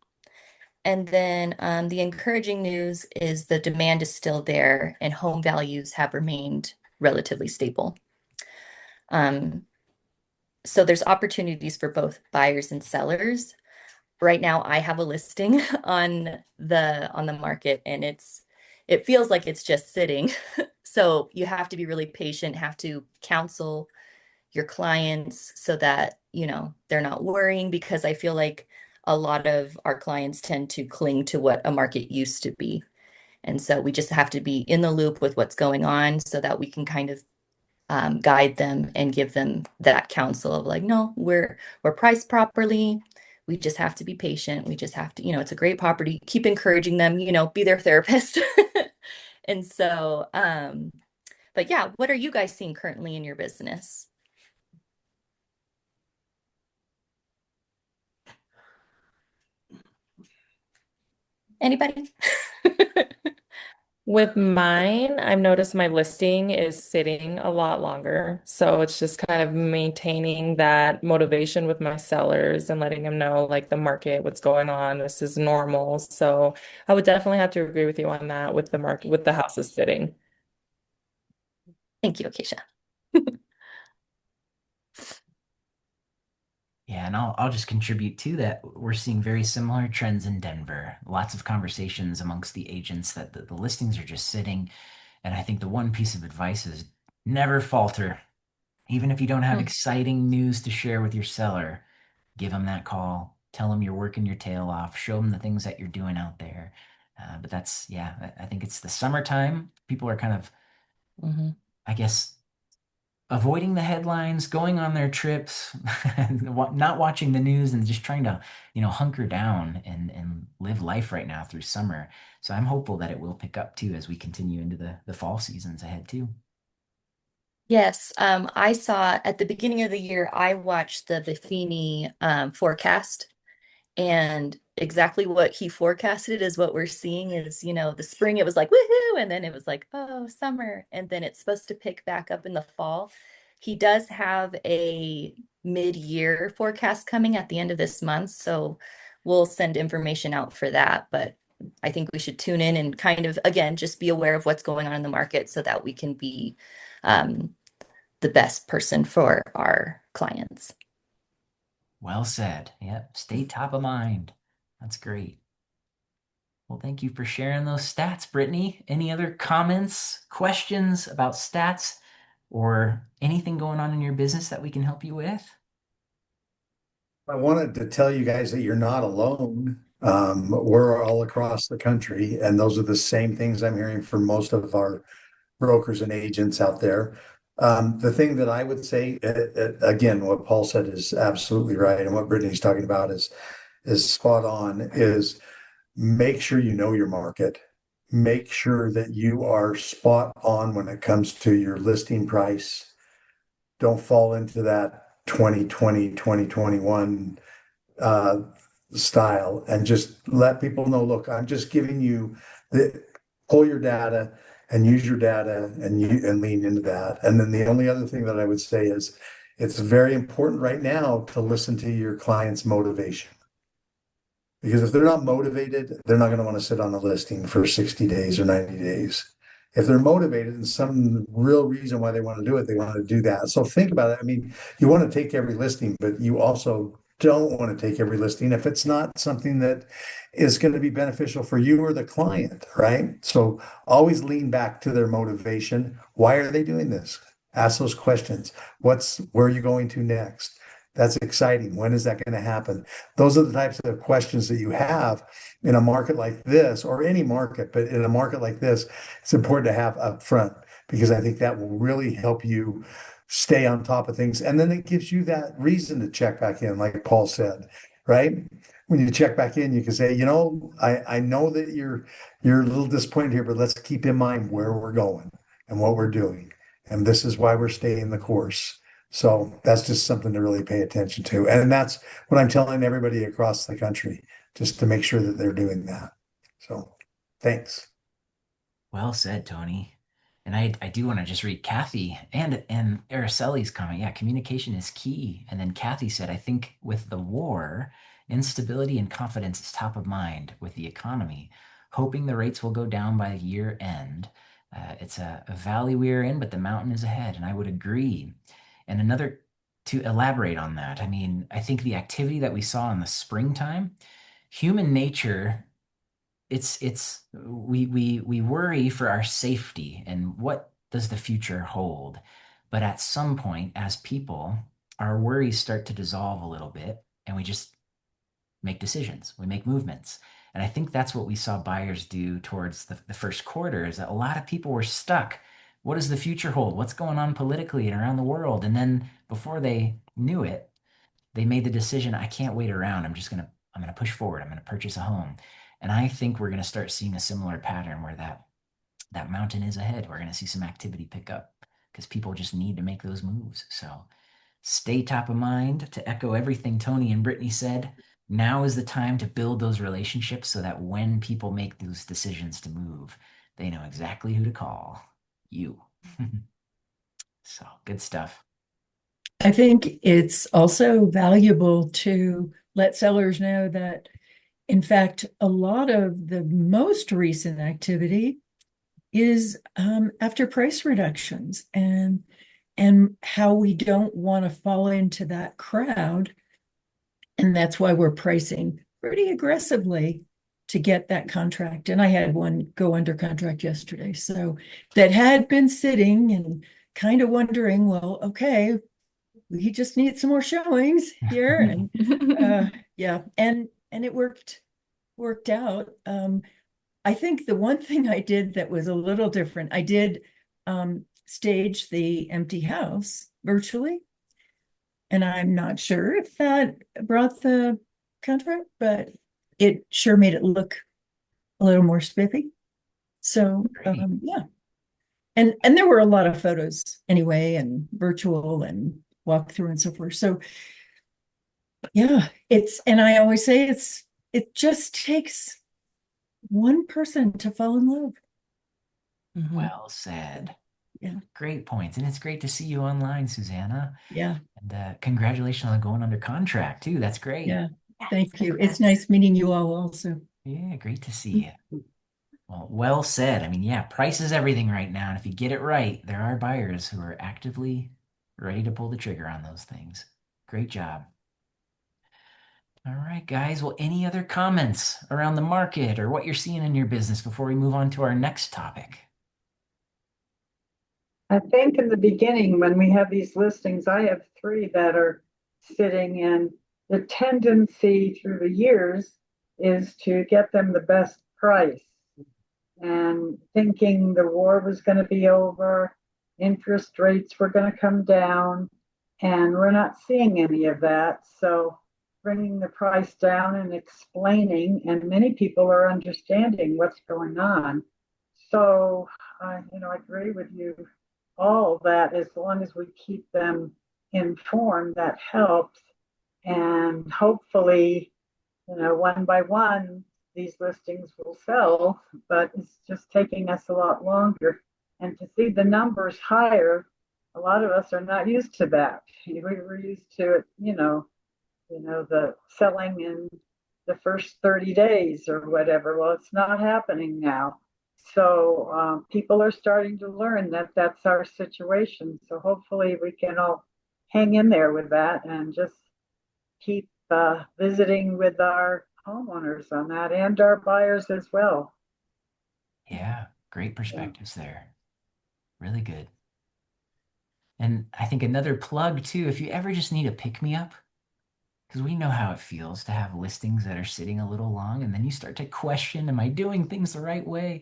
And then the encouraging news is the demand is still there and home values have remained relatively stable. So there's opportunities for both buyers and sellers. right now I have a listing on the market, and it feels like it's just sitting. So you have to be really patient, have to counsel your clients so that, they're not worrying, because I feel like a lot of our clients tend to cling to what a market used to be. And so we just have to be in the loop with what's going on so that we can kind of guide them and give them that counsel of like, no, we're priced properly. We just have to be patient. We just have to, it's a great property. Keep encouraging them, be their therapist. And so, but yeah, what are you guys seeing currently in your business? Anybody? With mine, I've noticed my listing is sitting a lot longer. So it's just kind of maintaining that motivation with my sellers and letting them know like the market, what's going on, this is normal. So I would definitely have to agree with you on that with the market, with the houses sitting. Thank you, Acacia. Yeah, and I'll just contribute to that. We're seeing very similar trends in Denver. Lots of conversations amongst the agents that the listings are just sitting. And I think the one piece of advice is never falter. Even if you don't have Mm. exciting news to share with your seller, give them that call. Tell them you're working your tail off. Show them the things that you're doing out there. But that's, yeah, I think it's the summertime. People are kind of, Mhm. I guess, avoiding the headlines, going on their trips, not watching the news, and just trying to, hunker down and live life right now through summer. So I'm hopeful that it will pick up too as we continue into the fall seasons ahead too. Yes, I saw at the beginning of the year, I watched the Buffini forecast. And exactly what he forecasted is what we're seeing is, the spring, it was like, woohoo. And then it was like, oh, summer. And then it's supposed to pick back up in the fall. He does have a mid-year forecast coming at the end of this month. So we'll send information out for that. But I think we should tune in and kind of, again, just be aware of what's going on in the market so that we can be um, the best person for our clients. Well said. Yep. Stay top of mind. That's great. Well, thank you for sharing those stats, Brittany. Any other comments, questions about stats, or anything going on in your business that we can help you with? I wanted to tell you guys that you're not alone. We're all across the country, and those are the same things I'm hearing from most of our brokers and agents out there. The thing that I would say, again, what Paul said is absolutely right, and what Brittany's talking about is spot on. Is make sure you know your market. Make sure that you are spot on when it comes to your listing price. Don't fall into that 2020, 2021 uh, style, and just let people know, look, I'm just giving you the pull your data and use your data and lean into that. And then the only other thing that I would say is it's very important right now to listen to your client's motivation. Because if they're not motivated, they're not going to want to sit on the listing for 60 days or 90 days. If they're motivated and some real reason why they want to do it, they want to do that. So think about it. I mean, you want to take every listing, but you also don't want to take every listing if it's not something that is going to be beneficial for you or the client, right? So always lean back to their motivation. Why are they doing this? Ask those questions. Where are you going to next? That's exciting. When is that going to happen? Those are the types of questions that you have in a market like this, or any market, but in a market like this, it's important to have up front, because I think that will really help you stay on top of things. And then it gives you that reason to check back in, like Paul said, right? When you check back in, you can say, I know that you're a little disappointed here, but let's keep in mind where we're going and what we're doing. And this is why we're staying the course. So that's just something to really pay attention to. And that's what I'm telling everybody across the country, just to make sure that they're doing that. So thanks. Well said, Tony. And I do want to just read Kathy and Araceli's comment. Yeah, communication is key. And then Kathy said, I think with the war, instability and confidence is top of mind with the economy, hoping the rates will go down by year end. It's a valley we're in, but the mountain is ahead. And I would agree. And another to elaborate on that, I mean, I think the activity that we saw in the springtime, human nature, we worry for our safety and what does the future hold. But at some point, as people, our worries start to dissolve a little bit and we just make decisions, we make movements. And I think that's what we saw buyers do towards the first quarter is that a lot of people were stuck. What does the future hold? What's going on politically and around the world? And then before they knew it, they made the decision, I can't wait around. I'm gonna push forward. I'm gonna purchase a home. And I think we're gonna start seeing a similar pattern where that mountain is ahead. We're gonna see some activity pick up because people just need to make those moves. So stay top of mind. To echo everything Tony and Brittany said, now is the time to build those relationships so that when people make those decisions to move, they know exactly who to call. You. So good stuff. I think it's also valuable to let sellers know that, in fact, a lot of the most recent activity is after price reductions and how we don't want to fall into that crowd. And that's why we're pricing pretty aggressively to get that contract. And I had one go under contract yesterday. So that had been sitting and kind of wondering, well, okay, we just need some more showings here. And yeah, and it worked out. I think the one thing I did that was a little different, I did stage the empty house virtually. And I'm not sure if that brought the contract, but it sure made it look a little more spiffy. So yeah. And there were a lot of photos anyway, and virtual and walkthrough and so forth. So yeah, and I always say it just takes one person to fall in love. Well said. Yeah. Great points. And it's great to see you online, Susanna. Yeah. And congratulations on going under contract too. That's great. Yeah. Thank you. It's nice meeting you all also. Yeah, great to see you. Well said. I mean, yeah, price is everything right now. And if you get it right, there are buyers who are actively ready to pull the trigger on those things. Great job. All right, guys. Well, any other comments around the market or what you're seeing in your business before we move on to our next topic? I think in the beginning, when we have these listings, I have three that are sitting, and the tendency through the years is to get them the best price. And thinking the war was going to be over, interest rates were going to come down, and we're not seeing any of that. So bringing the price down and explaining, and many people are understanding what's going on. So, I agree with you all that as long as we keep them informed, that helps. And hopefully, one by one, these listings will sell, but it's just taking us a lot longer. And to see the numbers higher, a lot of us are not used to that. We were used to it, the selling in the first 30 days or whatever. Well, it's not happening now. So people are starting to learn that that's our situation. So hopefully we can all hang in there with that and just keep visiting with our homeowners on that and our buyers as well. Yeah, great perspectives there. Really good. And I think another plug too, if you ever just need a pick me up, because we know how it feels to have listings that are sitting a little long and then you start to question, am I doing things the right way?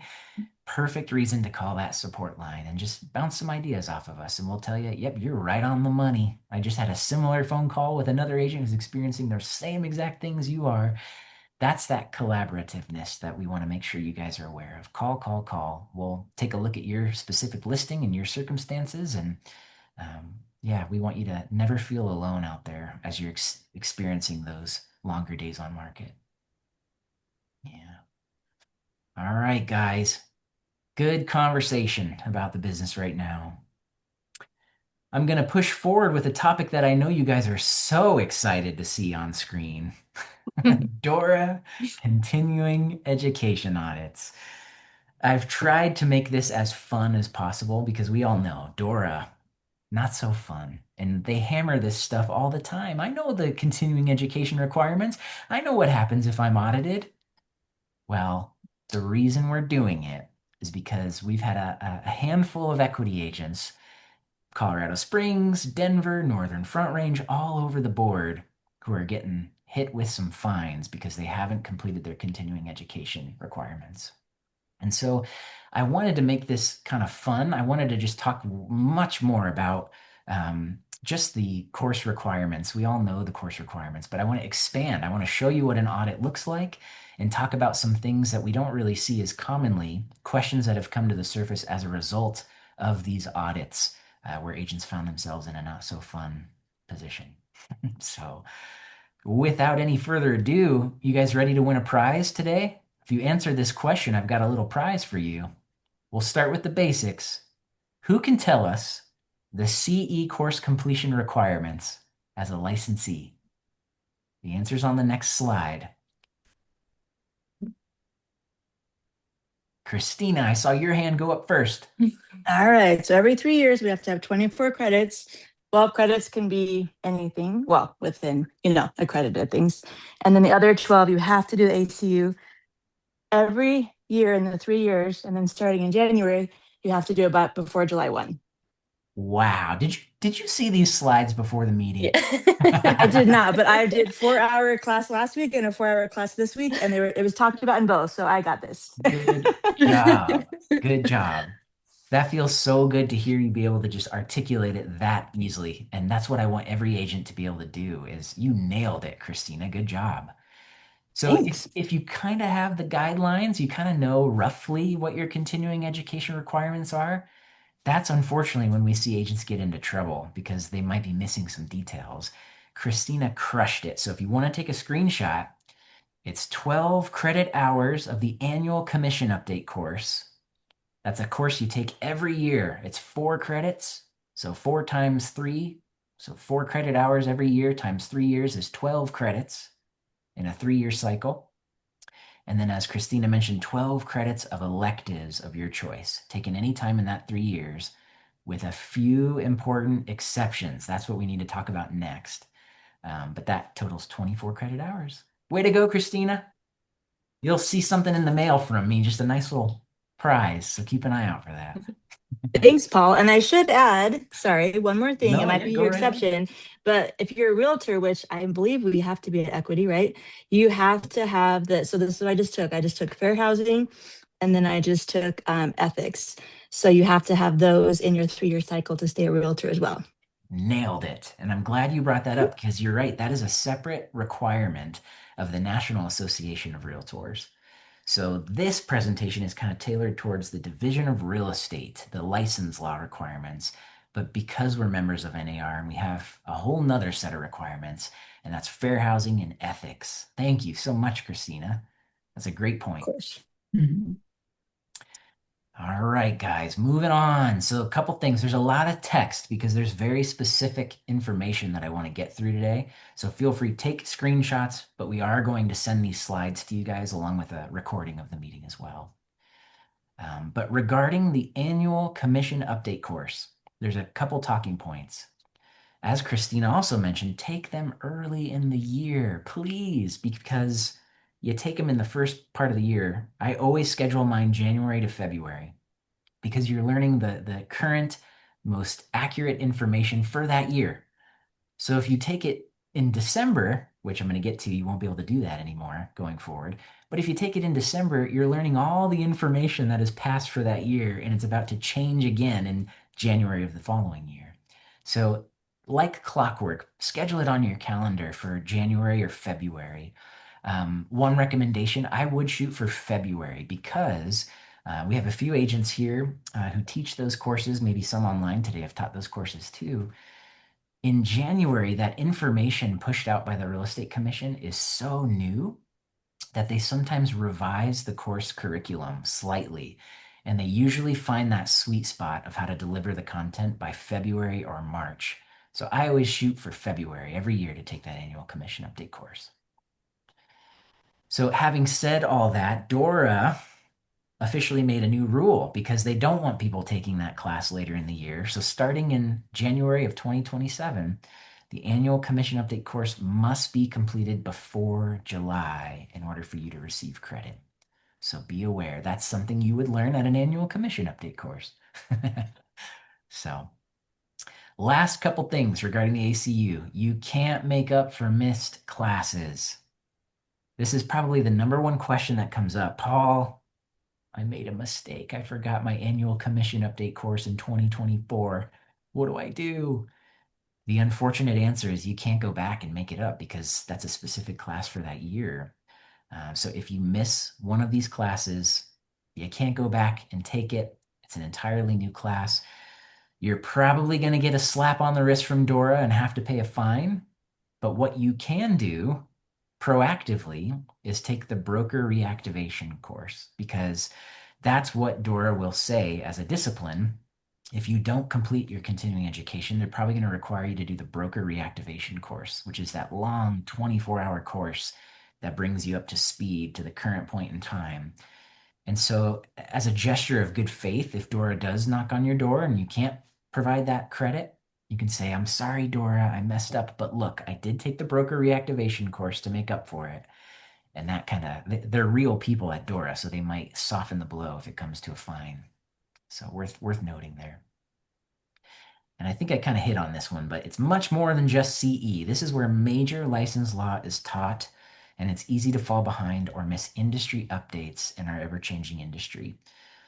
Perfect reason to call that support line and just bounce some ideas off of us. And we'll tell you, yep, you're right on the money. I just had a similar phone call with another agent who's experiencing the same exact things you are. That's that collaborativeness that we want to make sure you guys are aware of. Call, call, call. We'll take a look at your specific listing and your circumstances. And yeah, we want you to never feel alone out there as you're experiencing those longer days on market. Yeah. All right, guys. Good conversation about the business right now. I'm going to push forward with a topic that I know you guys are so excited to see on screen. DORA Continuing Education Audits. I've tried to make this as fun as possible because we all know DORA Not so fun. And they hammer this stuff all the time. I know the continuing education requirements. I know what happens if I'm audited. Well, the reason we're doing it is because we've had a handful of equity agents, Colorado Springs, Denver, Northern Front Range, all over the board, who are getting hit with some fines because they haven't completed their continuing education requirements. And so I wanted to make this kind of fun. I wanted to just talk much more about just the course requirements. We all know the course requirements, but I want to expand. I want to show you what an audit looks like and talk about some things that we don't really see as commonly, questions that have come to the surface as a result of these audits, where agents found themselves in a not so fun position. So, without any further ado, you guys ready to win a prize today? If you answer this question, I've got a little prize for you. We'll start with the basics. Who can tell us the CE course completion requirements as a licensee? The answer's on the next slide. Christina, I saw your hand go up first. All right. So every 3 years, we have to have 24 credits. 12 credits can be anything, well, within, accredited things. And then the other 12, you have to do the ACU every year in the 3 years. And then starting in January, you have to do it before July 1. Wow. Did you see these slides before the meeting? I did not, but I did 4-hour class last week and a 4-hour class this week, and it was talked about in both. So I got this. Good job. Good job. That feels so good to hear you be able to just articulate it that easily. And that's what I want every agent to be able to do is you nailed it, Christina. Good job. So Thanks. if you kind of have the guidelines, you kind of know roughly what your continuing education requirements are. That's unfortunately when we see agents get into trouble because they might be missing some details. Christina crushed it. So if you want to take a screenshot, it's 12 credit hours of the annual commission update course. That's a course you take every year. It's 4 credits. So 4 times 3. So 4 credit hours every year times 3 years is 12 credits in a 3-year cycle. And then, as Christina mentioned, 12 credits of electives of your choice, taken any time in that 3 years, with a few important exceptions. That's what we need to talk about next. But that totals 24 credit hours. Way to go, Christina. You'll see something in the mail from me, just a nice little prize. So keep an eye out for that. Thanks, Paul. And I should add, sorry, one more thing. No, It might yeah, be go your right ahead. exception, but if you're a realtor, which I believe we have to be at equity, right? You have to have so this is what I just took. I just took fair housing and then I just took ethics. So you have to have those in your 3-year cycle to stay a realtor as well. Nailed it. And I'm glad you brought that up because you're right. That is a separate requirement of the National Association of Realtors. So this presentation is kind of tailored towards the Division of Real Estate, the license law requirements. But because we're members of NAR, we have a whole nother set of requirements, and that's fair housing and ethics. Thank you so much, Christina. That's a great point. Of course. Mhm. All right, guys, moving on. So a couple things. There's a lot of text because there's very specific information that I want to get through today. So feel free to take screenshots, but we are going to send these slides to you guys along with a recording of the meeting as well. But regarding the annual commission update course, there's a couple talking points. As Christina also mentioned, take them early in the year, please, because you take them in the first part of the year. I always schedule mine January to February because you're learning the current, most accurate information for that year. So if you take it in December, which I'm going to get to, you won't be able to do that anymore going forward. But if you take it in December, you're learning all the information that is passed for that year, and it's about to change again in January of the following year. So like clockwork, schedule it on your calendar for January or February. One recommendation, I would shoot for February because we have a few agents here who teach those courses. Maybe some online today have taught those courses too. In January, that information pushed out by the Real Estate Commission is so new that they sometimes revise the course curriculum slightly. And they usually find that sweet spot of how to deliver the content by February or March. So I always shoot for February every year to take that annual commission update course. So having said all that, DORA officially made a new rule because they don't want people taking that class later in the year. So starting in January of 2027, the annual commission update course must be completed before July in order for you to receive credit. So be aware, that's something you would learn at an annual commission update course. So, last couple things regarding the ACU. You can't make up for missed classes. This is probably the number one question that comes up. Paul, I made a mistake. I forgot my annual commission update course in 2024. What do I do? The unfortunate answer is you can't go back and make it up because that's a specific class for that year. So if you miss one of these classes, you can't go back and take it. It's an entirely new class. You're probably going to get a slap on the wrist from DORA and have to pay a fine. But what you can do proactively is take the broker reactivation course because that's what DORA will say as a discipline. If you don't complete your continuing education, they're probably going to require you to do the broker reactivation course, which is that long 24-hour course that brings you up to speed to the current point in time. And so, as a gesture of good faith, if DORA does knock on your door and you can't provide that credit, you can say, I'm sorry, DORA, I messed up, but look, I did take the broker reactivation course to make up for it. And that kind of, they're real people at DORA, so they might soften the blow if it comes to a fine. So worth noting there. And I think I kind of hit on this one, but it's much more than just CE. This is where major license law is taught, and it's easy to fall behind or miss industry updates in our ever-changing industry.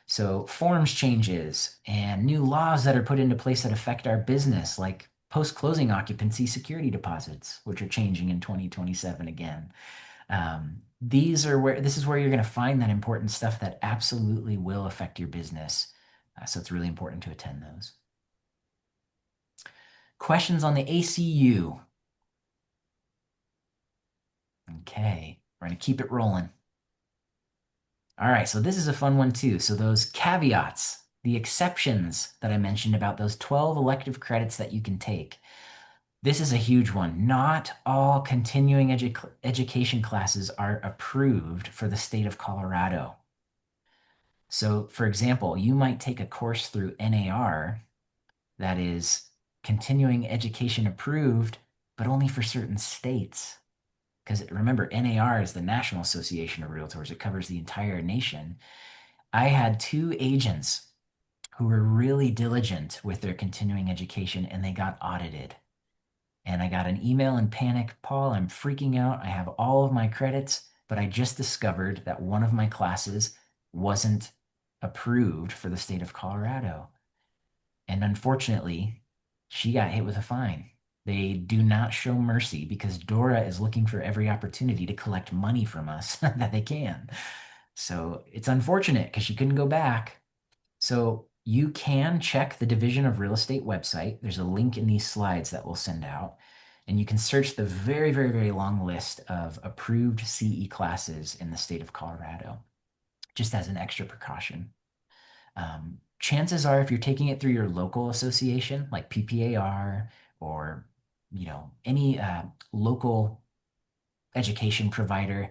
So forms changes and new laws that are put into place that affect our business, like post-closing occupancy security deposits, which are changing in 2027 again. This is where you're going to find that important stuff that absolutely will affect your business. So it's really important to attend those. Questions on the ACU? Okay, we're going to keep it rolling. All right, so this is a fun one too. So those caveats, the exceptions that I mentioned about those 12 elective credits that you can take. This is a huge one. Not all continuing education classes are approved for the state of Colorado. So for example, you might take a course through NAR that is continuing education approved, but only for certain states. Because remember, NAR is the National Association of Realtors. It covers the entire nation. I had 2 agents who were really diligent with their continuing education and they got audited. And I got an email in panic, Paul, I'm freaking out. I have all of my credits, but I just discovered that one of my classes wasn't approved for the state of Colorado. And unfortunately, she got hit with a fine. They do not show mercy because DORA is looking for every opportunity to collect money from us that they can. So it's unfortunate because she couldn't go back. So you can check the Division of Real Estate website. There's a link in these slides that we'll send out. And you can search the very, very, very long list of approved CE classes in the state of Colorado, just as an extra precaution. Chances are, if you're taking it through your local association, like PPAR or any local education provider,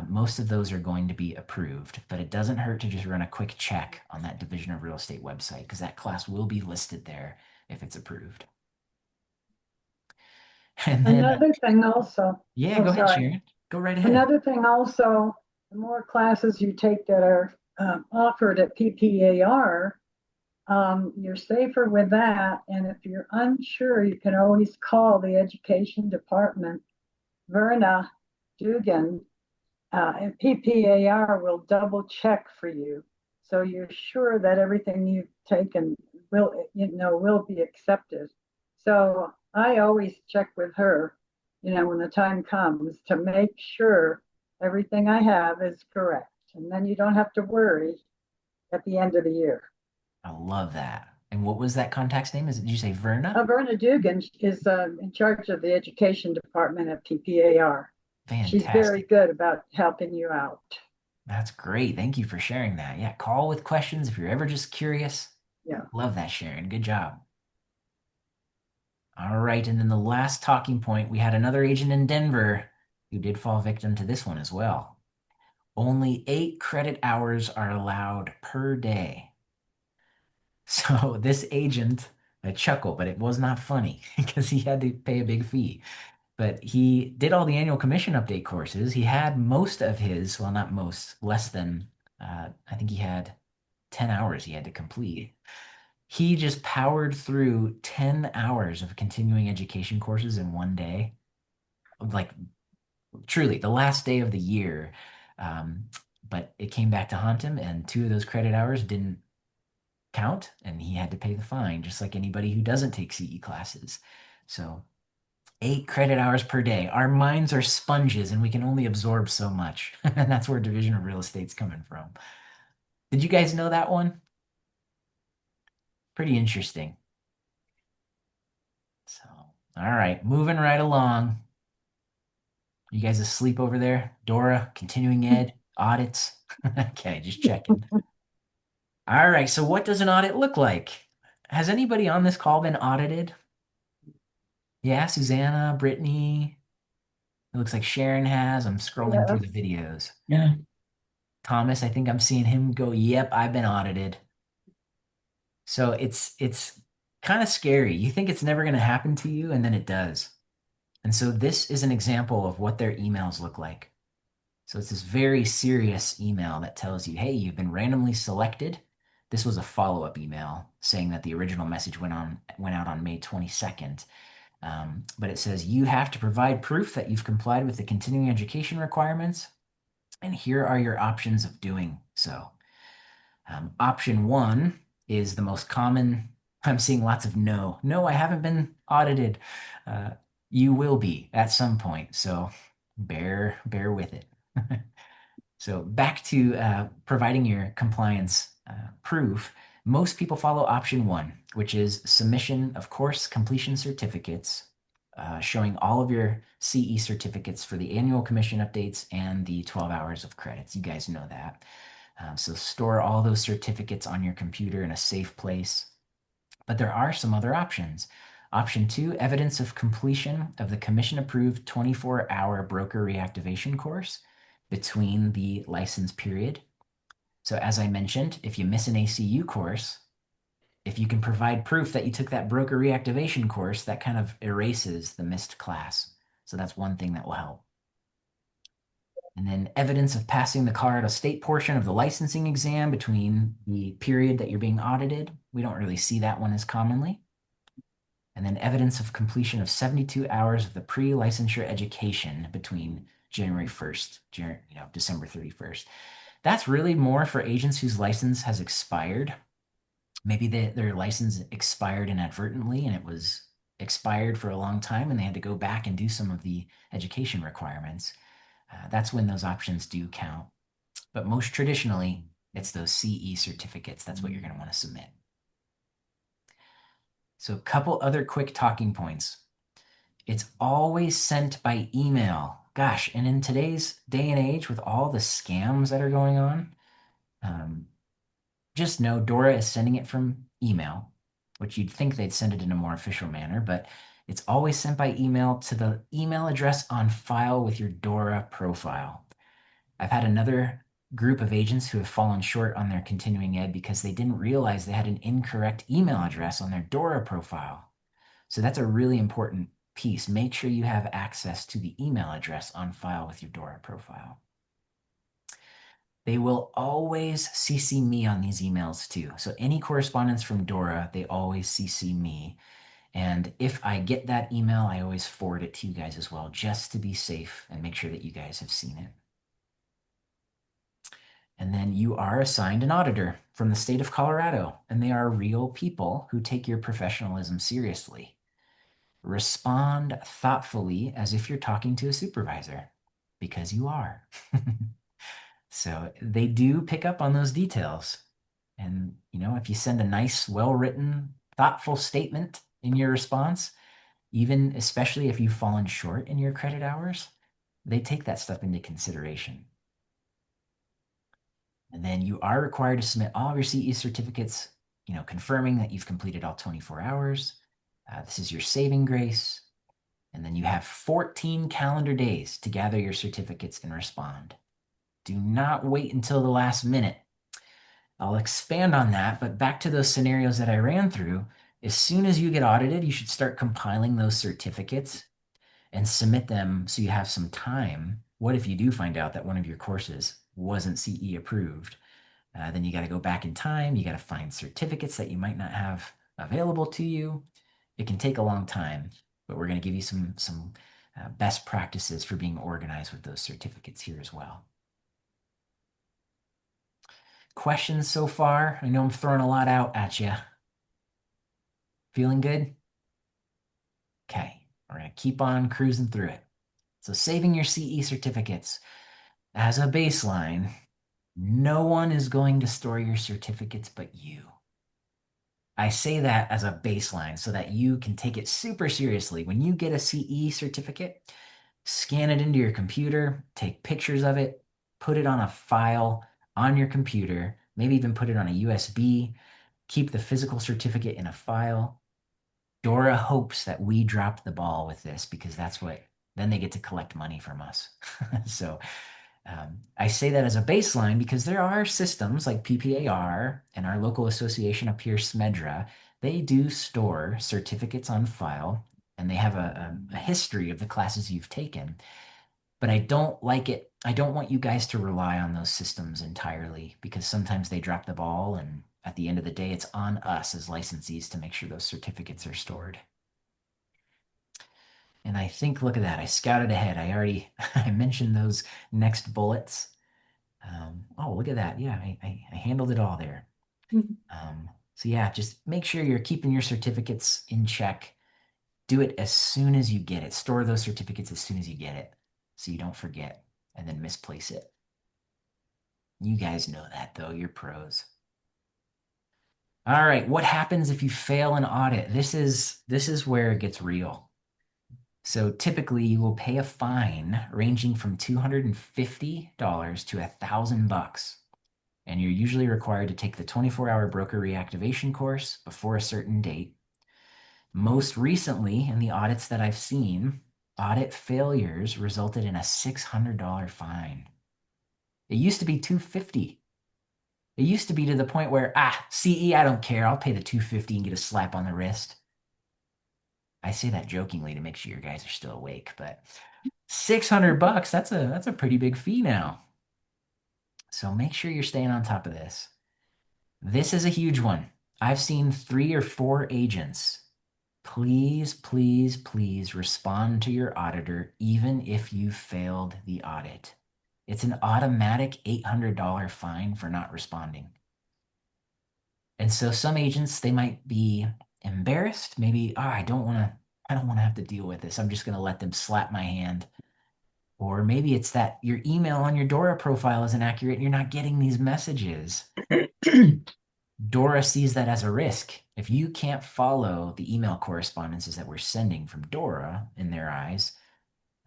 most of those are going to be approved. But it doesn't hurt to just run a quick check on that Division of Real Estate website because that class will be listed there if it's approved. And then, Another thing also. yeah, Oh, go ahead, sorry. Sharon. Go right ahead. Another thing also, the more classes you take that are offered at PPAR, you're safer with that. And if you're unsure, you can always call the education department. Verna Dugan and PPAR will double check for you. So you're sure that everything you've taken will be accepted. So I always check with her, when the time comes to make sure everything I have is correct. And then you don't have to worry at the end of the year. I love that. And what was that contact's name? Did you say Verna? Verna Dugan is in charge of the education department at PPAR. Fantastic. She's very good about helping you out. That's great. Thank you for sharing that. Yeah, call with questions if you're ever just curious. Yeah. Love that, Sharon. Good job. All right, and then the last talking point, we had another agent in Denver who did fall victim to this one as well. Only 8 credit hours are allowed per day. So this agent, I chuckle, but it was not funny because he had to pay a big fee. But he did all the annual commission update courses. He had most of his, well, not most, less than, I think he had 10 hours he had to complete. He just powered through 10 hours of continuing education courses in one day. Like truly, the last day of the year. Um, but it came back to haunt him, and 2 of those credit hours didn't count, and he had to pay the fine, just like anybody who doesn't take CE classes. So 8 credit hours per day. Our minds are sponges and we can only absorb so much. And that's where division of real estate's coming from. Did you guys know that one? Pretty interesting. So, all right, moving right along. You guys asleep over there? Dora, continuing ed, audits? Okay, just checking. All right, so what does an audit look like? Has anybody on this call been audited? Yeah, Susanna, Brittany. It looks like Sharon has. I'm scrolling through the Yes. videos. Yeah. Thomas, I think I'm seeing him go, yep, I've been audited. So it's kind of scary. You think it's never going to happen to you, and then it does. And so this is an example of what their emails look like. So it's this very serious email that tells you, hey, you've been randomly selected. This was a follow-up email saying that the original message went out on May 22nd. But it says you have to provide proof that you've complied with the continuing education requirements, and here are your options of doing so. Option 1 is the most common. I'm seeing lots of no. No, I haven't been audited. You will be at some point, so bear with it. So back to providing your compliance proof. Most people follow option 1, which is submission of course completion certificates, showing all of your CE certificates for the annual commission updates and the 12 hours of credits. You guys know that. So store all those certificates on your computer in a safe place. But there are some other options. Option 2, evidence of completion of the commission-approved 24-hour broker reactivation course between the license period. So as I mentioned, if you miss an ACU course, if you can provide proof that you took that broker reactivation course, that kind of erases the missed class. So that's one thing that will help. And then evidence of passing the Colorado State portion of the licensing exam between the period that you're being audited. We don't really see that one as commonly. And then evidence of completion of 72 hours of the pre-licensure education between January 1st, December 31st. That's really more for agents whose license has expired. Maybe their license expired inadvertently and it was expired for a long time and they had to go back and do some of the education requirements. That's when those options do count. But most traditionally, it's those CE certificates. That's what you're going to want to submit. So a couple other quick talking points. It's always sent by email. Gosh, and in today's day and age with all the scams that are going on, just know DORA is sending it from email, which you'd think they'd send it in a more official manner, but it's always sent by email to the email address on file with your DORA profile. I've had another group of agents who have fallen short on their continuing ed because they didn't realize they had an incorrect email address on their DORA profile. So that's a really important piece. Make sure you have access to the email address on file with your DORA profile. They will always CC me on these emails too. So any correspondence from DORA, they always CC me. And if I get that email, I always forward it to you guys as well, just to be safe and make sure that you guys have seen it. And then you are assigned an auditor from the state of Colorado, and they are real people who take your professionalism seriously. Respond thoughtfully as if you're talking to a supervisor, because you are. So they do pick up on those details. And, if you send a nice, well-written, thoughtful statement in your response, even especially if you've fallen short in your credit hours, they take that stuff into consideration. And then you are required to submit all of your CE certificates, confirming that you've completed all 24 hours. This is your saving grace. And then you have 14 calendar days to gather your certificates and respond. Do not wait until the last minute. I'll expand on that, but back to those scenarios that I ran through. As soon as you get audited, you should start compiling those certificates and submit them so you have some time. What if you do find out that one of your courses wasn't CE approved? Then you got to go back in time. You got to find certificates that you might not have available to you. It can take a long time, but we're going to give you some best practices for being organized with those certificates here as well. Questions so far? I know I'm throwing a lot out at you. Feeling good? Okay, we're going to keep on cruising through it. So saving your CE certificates. As a baseline, no one is going to store your certificates but you. I say that as a baseline so that you can take it super seriously. When you get a CE certificate, scan it into your computer, take pictures of it, put it on a file on your computer, maybe even put it on a USB, keep the physical certificate in a file. DORA hopes that we drop the ball with this because then they get to collect money from us. So I say that as a baseline because there are systems like PPAR and our local association up here, SMEDRA. They do store certificates on file and they have a history of the classes you've taken. But I don't like it. I don't want you guys to rely on those systems entirely because sometimes they drop the ball, and at the end of the day, it's on us as licensees to make sure those certificates are stored. And I think, look at that, I scouted ahead. I mentioned those next bullets. Oh, look at that. Yeah, I handled it all there. So yeah, just make sure you're keeping your certificates in check. Do it as soon as you get it. Store those certificates as soon as you get it so you don't forget and then misplace it. You guys know that though, you're pros. All right, what happens if you fail an audit? This is where it gets real. So typically you will pay a fine ranging from $250 to $1,000. And you're usually required to take the 24-hour broker reactivation course before a certain date. Most recently, in the audits that I've seen, audit failures resulted in a $600 fine. It used to be $250. It used to be to the point where, CE, I don't care. I'll pay the $250 and get a slap on the wrist. I say that jokingly to make sure your guys are still awake, but $600, that's a pretty big fee now. So make sure you're staying on top of this. This is a huge one. I've seen 3 or 4 agents. Please, please, please respond to your auditor even if you failed the audit. It's an automatic $800 fine for not responding. And so some agents, they might be embarrassed. Maybe, I don't want to have to deal with this. I'm just going to let them slap my hand. Or maybe it's that your email on your DORA profile isn't accurate and you're not getting these messages. DORA sees that as a risk. If you can't follow the email correspondences that we're sending from DORA in their eyes,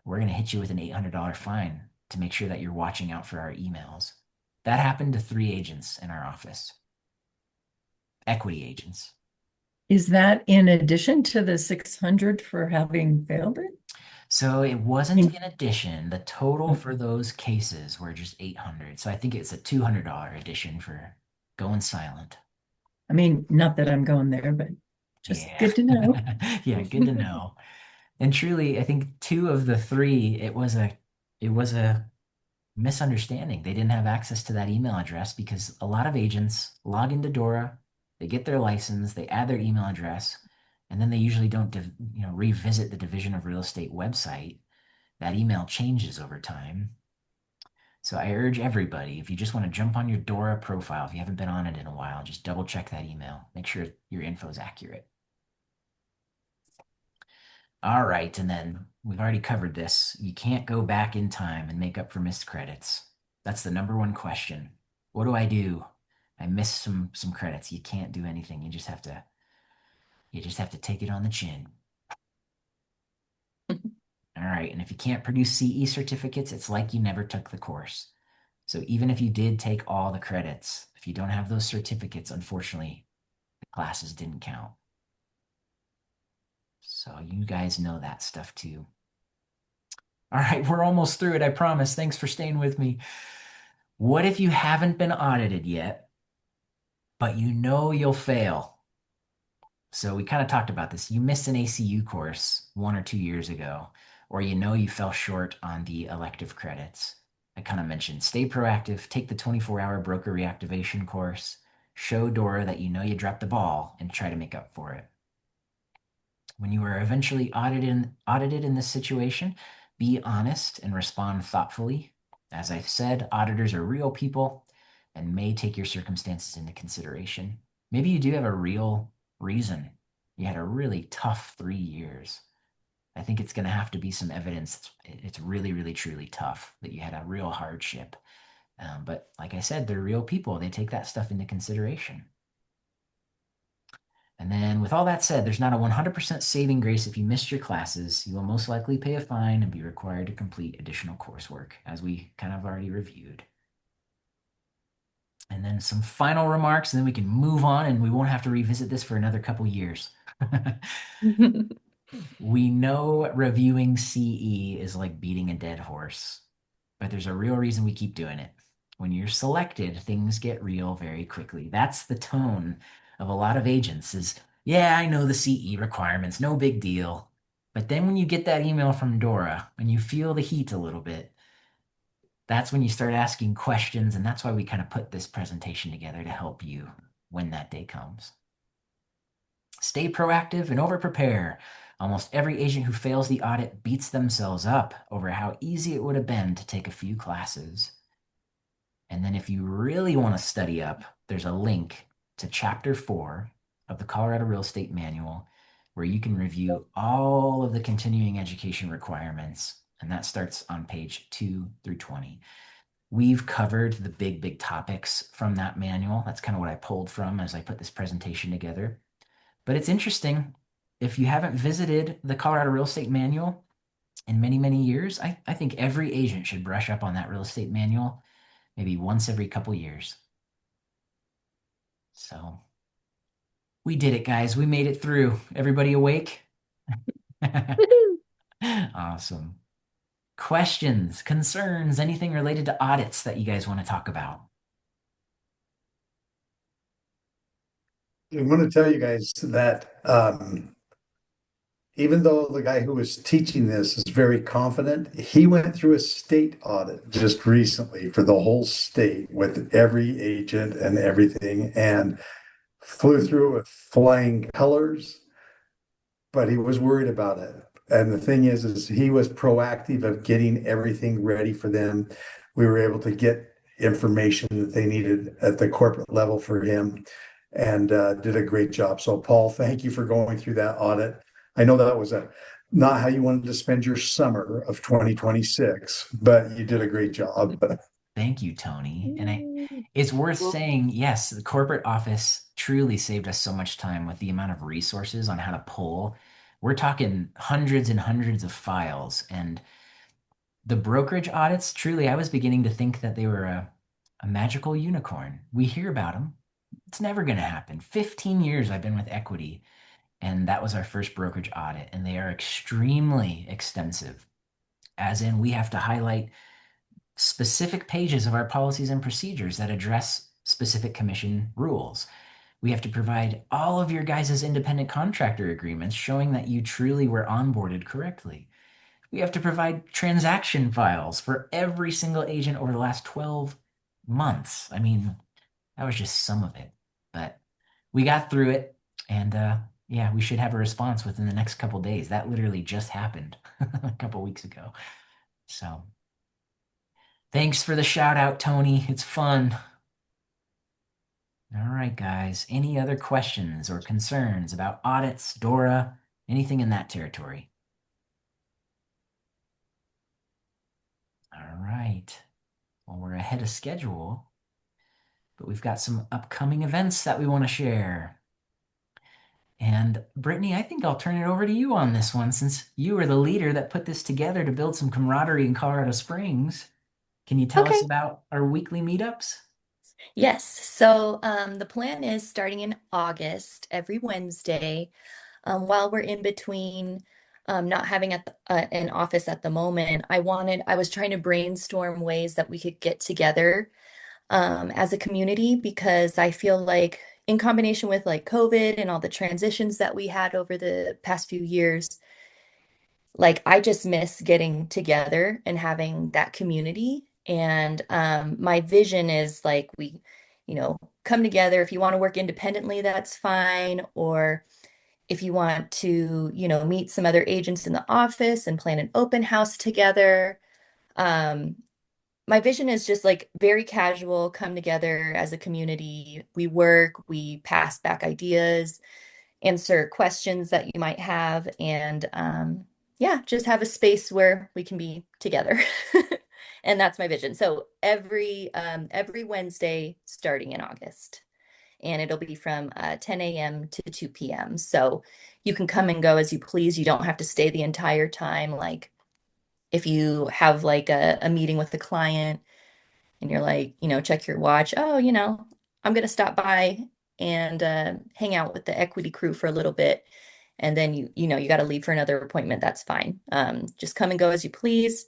we're going to hit you with an $800 fine to make sure that you're watching out for our emails. That happened to 3 agents in our office. Equity agents. Is that in addition to the 600 for having failed it? So it wasn't in addition. The total for those cases were just 800. So I think it's a $200 addition for going silent. I mean, not that I'm going there, but just good to know. Yeah, good to know. And truly, I think 2 of the 3, it was a misunderstanding. They didn't have access to that email address because a lot of agents log into DORA, they get their license, they add their email address, and then they usually don't revisit the Division of Real Estate website. That email changes over time. So I urge everybody, if you just want to jump on your DORA profile, if you haven't been on it in a while, just double check that email. Make sure your info is accurate. All right, and then we've already covered this. You can't go back in time and make up for missed credits. That's the #1 question. What do I do? I missed some credits. You can't do anything. You just have to take it on the chin. All right, and if you can't produce CE certificates, it's like you never took the course. So even if you did take all the credits, if you don't have those certificates, unfortunately, the classes didn't count. So you guys know that stuff too. All right, we're almost through it, I promise. Thanks for staying with me. What if you haven't been audited yet, but you know you'll fail? So we kind of talked about this. You missed an ACU course 1 or 2 years ago, or you know you fell short on the elective credits. I kind of mentioned stay proactive, take the 24-hour broker reactivation course, show DORA that you know you dropped the ball, and try to make up for it. When you are eventually audited in this situation, be honest and respond thoughtfully. As I've said, auditors are real people and may take your circumstances into consideration. Maybe you do have a real reason. You had a really tough 3 years. I think it's going to have to be some evidence. It's really, really, truly tough that you had a real hardship. But like I said, they're real people. They take that stuff into consideration. And then with all that said, there's not a 100% saving grace if you missed your classes. You will most likely pay a fine and be required to complete additional coursework, as we kind of already reviewed. And then some final remarks, and then we can move on and we won't have to revisit this for another couple years. We know reviewing CE is like beating a dead horse, but there's a real reason we keep doing it. When you're selected, things get real very quickly. That's the tone of a lot of agents is, yeah, I know the CE requirements, no big deal. But then when you get that email from Dora and you feel the heat a little bit, that's when you start asking questions. And that's why we kind of put this presentation together to help you when that day comes. Stay proactive and over-prepare. Almost every agent who fails the audit beats themselves up over how easy it would have been to take a few classes. And then if you really want to study up, there's a link to Chapter 4 of the Colorado Real Estate Manual where you can review all of the continuing education requirements. And that starts on page 2 through 20. We've covered the big topics from that manual. That's kind of what I pulled from as I put this presentation together. But it's interesting. If you haven't visited the Colorado Real Estate Manual in many years, I think every agent should brush up on that real estate manual maybe once every couple years. So we did it, guys. We made it through. Everybody awake? Awesome. Questions, concerns, anything related to audits that you guys want to talk about? I want to tell you guys that even though the guy who was teaching this is very confident, he went through a state audit just recently for the whole state with every agent and everything and flew through it with flying colors, but he was worried about it. And the thing is he was proactive of getting everything ready for them. We were able to get information that they needed at the corporate level for him and did a great job. So, Paul, thank you for going through that audit. I know that was not how you wanted to spend your summer of 2026, but you did a great job. Thank you, Tony. And it's worth saying, yes, the corporate office truly saved us so much time with the amount of resources on how to pull. We're talking hundreds and hundreds of files. And the brokerage audits, truly, I was beginning to think that they were a magical unicorn. We hear about them. It's never going to happen. 15 years I've been with Equity, and that was our first brokerage audit, and they are extremely extensive, as in we have to highlight specific pages of our policies and procedures that address specific commission rules. We have to provide all of your guys' independent contractor agreements showing that you truly were onboarded correctly. We have to provide transaction files for every single agent over the last 12 months. I mean, that was just some of it, but we got through it. And yeah, we should have a response within the next couple days. That literally just happened a couple weeks ago. So thanks for the shout out, Tony. It's fun. All right, guys. Any other questions or concerns about audits, DORA, anything in that territory? All right. Well, we're ahead of schedule, but we've got some upcoming events that we want to share. And Brittany, I think I'll turn it over to you on this one since you were the leader that put this together to build some camaraderie in Colorado Springs. Can you tell us Okay. about our weekly meetups? Yes. So the plan is starting in August, every Wednesday, while we're in between not having an office at the moment, I was trying to brainstorm ways that we could get together as a community because I feel like in combination with like COVID and all the transitions that we had over the past few years, like I just miss getting together and having that community. And my vision is like come together. If you want to work independently, that's fine. Or if you want to, meet some other agents in the office and plan an open house together. Um, my vision is just like very casual, come together as a community. We work, we pass back ideas, answer questions that you might have, and yeah, just have a space where we can be together. And that's my vision. So every Wednesday starting in August, and it'll be from 10 a.m. to 2 p.m. So you can come and go as you please. You don't have to stay the entire time. Like if you have like a meeting with the client and you're like, check your watch. Oh, I'm going to stop by and hang out with the equity crew for a little bit. And then you got to leave for another appointment. That's fine. Just come and go as you please.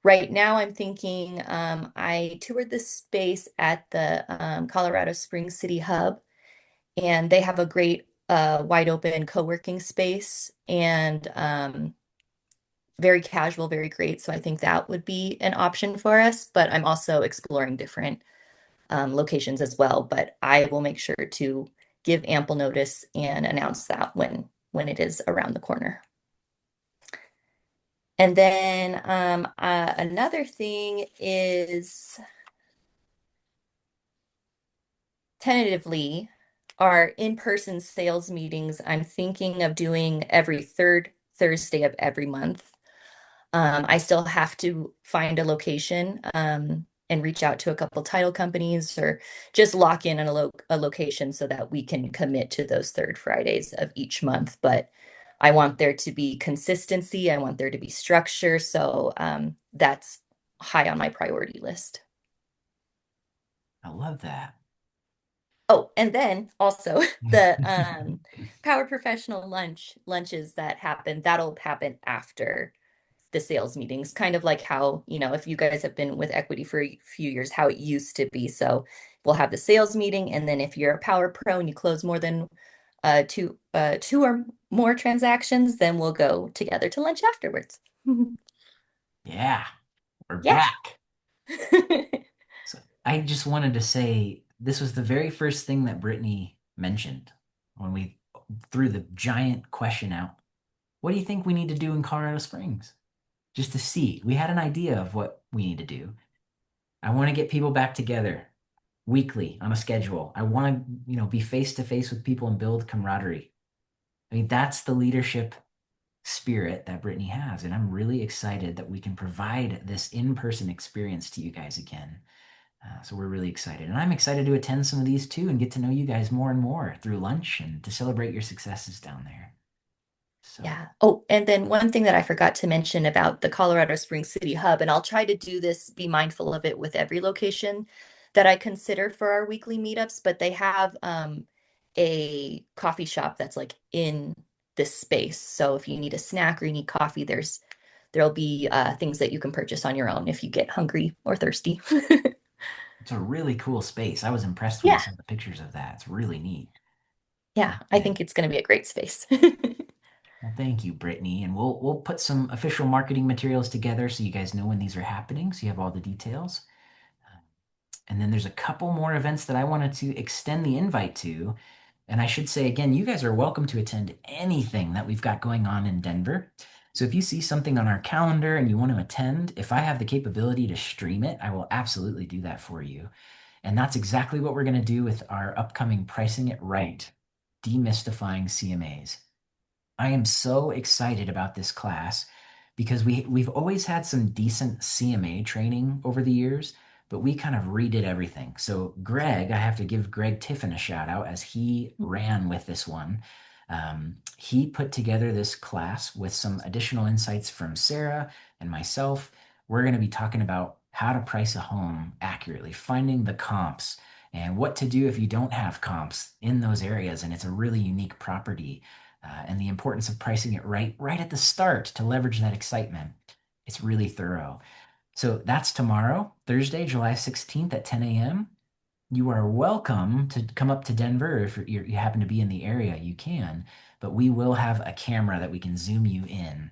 Right now, I'm thinking I toured this space at the Colorado Springs City Hub, and they have a great wide open co-working space and very casual, very great. So I think that would be an option for us. But I'm also exploring different locations as well. But I will make sure to give ample notice and announce that when it is around the corner. And then another thing is tentatively our in-person sales meetings. I'm thinking of doing every third Thursday of every month. I still have to find a location and reach out to a couple title companies or just lock in on a location so that we can commit to those third Fridays of each month. But I want there to be consistency. I want there to be structure. So that's high on my priority list. I love that. Oh, and then also the power professional lunches that'll happen after the sales meetings, kind of like how, if you guys have been with equity for a few years, how it used to be. So we'll have the sales meeting, and then if you're a power pro and you close more than two or more transactions, then we'll go together to lunch afterwards. Yeah, we're Yeah. back. So I just wanted to say this was the very first thing that Brittany mentioned when we threw the giant question out. What do you think we need to do in Colorado Springs? Just to see. We had an idea of what we need to do. I want to get people back together weekly on a schedule. I want to, be face to face with people and build camaraderie. I mean, that's the leadership spirit that Brittany has. And I'm really excited that we can provide this in-person experience to you guys again. So we're really excited. And I'm excited to attend some of these too and get to know you guys more and more through lunch and to celebrate your successes down there. So Yeah. Oh, and then one thing that I forgot to mention about the Colorado Springs City Hub, and I'll try to do this, be mindful of it with every location that I consider for our weekly meetups, but they have a coffee shop that's like in this space. So if you need a snack or you need coffee, there'll be things that you can purchase on your own if you get hungry or thirsty. it's a really cool space. I was impressed when I Yeah. saw the pictures of that. It's really neat. Yeah, I think it's going to be a great space. Well, thank you, Brittany. And we'll put some official marketing materials together so you guys know when these are happening, so you have all the details. And then there's a couple more events that I wanted to extend the invite to. And I should say again, you guys are welcome to attend anything that we've got going on in Denver. So if you see something on our calendar and you want to attend, if I have the capability to stream it, I will absolutely do that for you. And that's exactly what we're going to do with our upcoming Pricing It Right, Demystifying CMAs. I am so excited about this class because we've always had some decent CMA training over the years, but we kind of redid everything. So Greg, I have to give Greg Tiffin a shout out as he ran with this one. He put together this class with some additional insights from Sarah and myself. We're going to be talking about how to price a home accurately, finding the comps, and what to do if you don't have comps in those areas and it's a really unique property. and the importance of pricing it right at the start to leverage that excitement. It's really thorough. So that's tomorrow, Thursday, July 16th at 10 a.m. You are welcome to come up to Denver. If you happen to be in the area, you can, but we will have a camera that we can zoom you in.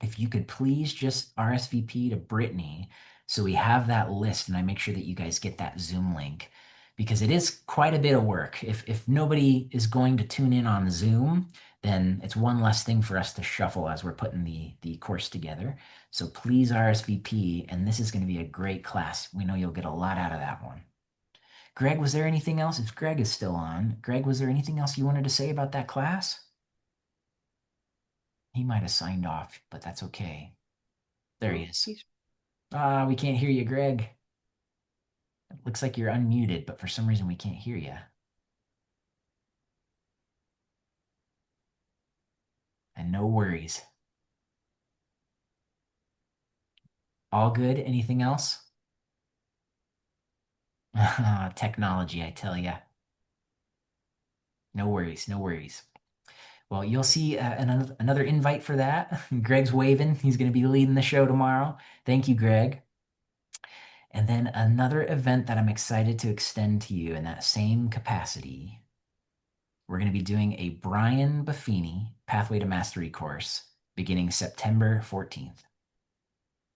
If you could please just RSVP to Brittany so we have that list and I make sure that you guys get that Zoom link because it is quite a bit of work. If nobody is going to tune in on Zoom, then it's one less thing for us to shuffle as we're putting the course together. So please RSVP, and this is going to be a great class. We know you'll get a lot out of that one. Greg, was there anything else? If Greg is still on, Greg, was there anything else you wanted to say about that class? He might have signed off, but that's okay. There he is. We can't hear you, Greg. It looks like you're unmuted, but for some reason we can't hear you. And no worries. All good? Anything else? Technology, I tell you. No worries, no worries. Well, you'll see another invite for that. Greg's waving. He's going to be leading the show tomorrow. Thank you, Greg. And then another event that I'm excited to extend to you in that same capacity. We're going to be doing a Brian Buffini Pathway to Mastery course beginning September 14th.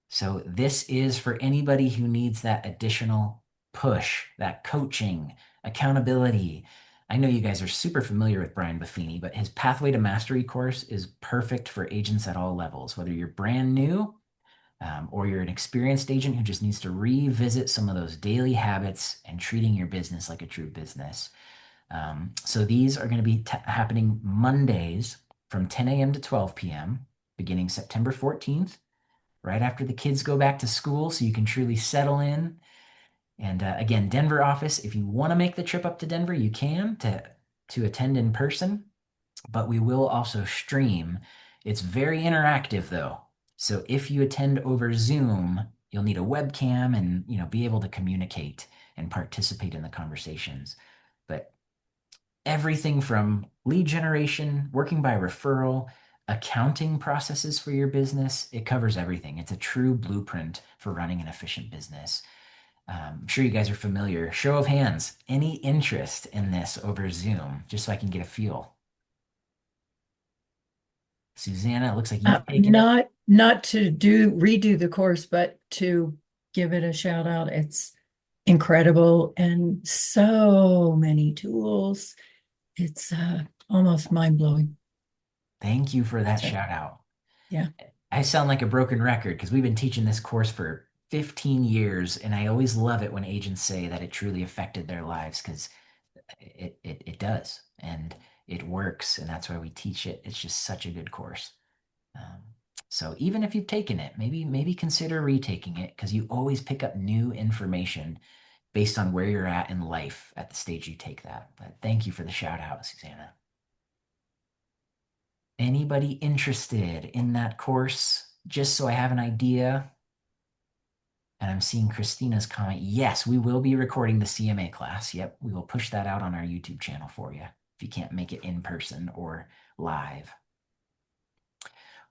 So this is for anybody who needs that additional push, that coaching, accountability. I know you guys are super familiar with Brian Buffini, but his Pathway to Mastery course is perfect for agents at all levels, whether you're brand new or you're an experienced agent who just needs to revisit some of those daily habits and treating your business like a true business. So these are going to be happening Mondays from 10 a.m. to 12 p.m. beginning September 14th, right after the kids go back to school so you can truly settle in. And again, Denver office, if you want to make the trip up to Denver, you can to attend in person, but we will also stream. It's very interactive though. So if you attend over Zoom, you'll need a webcam and be able to communicate and participate in the conversations. But everything from lead generation, working by referral, accounting processes for your business, it covers everything. It's a true blueprint for running an efficient business. I'm sure you guys are familiar. Show of hands, any interest in this over Zoom, just so I can get a feel? Susanna, it looks like you've taken it. Not to redo the course, but to give it a shout out. It's incredible and so many tools. It's almost mind blowing. Thank you for that So, shout out. yeah. I sound like a broken record because we've been teaching this course for 15 years, and I always love it when agents say that it truly affected their lives because it does, and it works, and that's why we teach it. It's just such a good course. Um, so even if you've taken it, maybe consider retaking it because you always pick up new information based on where you're at in life at the stage you take that. But thank you for the shout out, Susanna. Anybody interested in that course? Just so I have an idea. And I'm seeing Christina's comment. Yes, we will be recording the CMA class. Yep, we will push that out on our YouTube channel for you if you can't make it in person or live.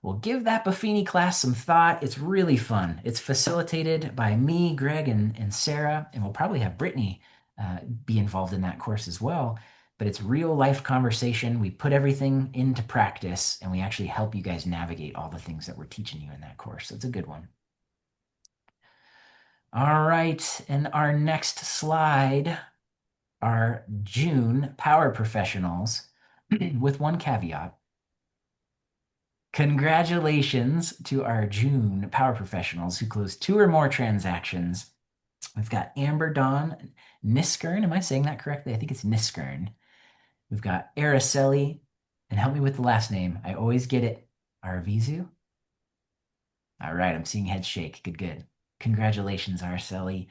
We'll give that Buffini class some thought. It's really fun. It's facilitated by me, Greg, and Sarah, and we'll probably have Brittany be involved in that course as well. But it's real life conversation. We put everything into practice, and we actually help you guys navigate all the things that we're teaching you in that course. So it's a good one. All right, and our next slide are June power professionals with one caveat. Congratulations to our June power professionals who closed 2 or more transactions. We've got Amber Dawn Niskern. Am I saying that correctly? I think it's Niskern. We've got Araceli, and help me with the last name. I always get it. Arvizu. All right, I'm seeing heads shake. Good, good. Congratulations, Araceli.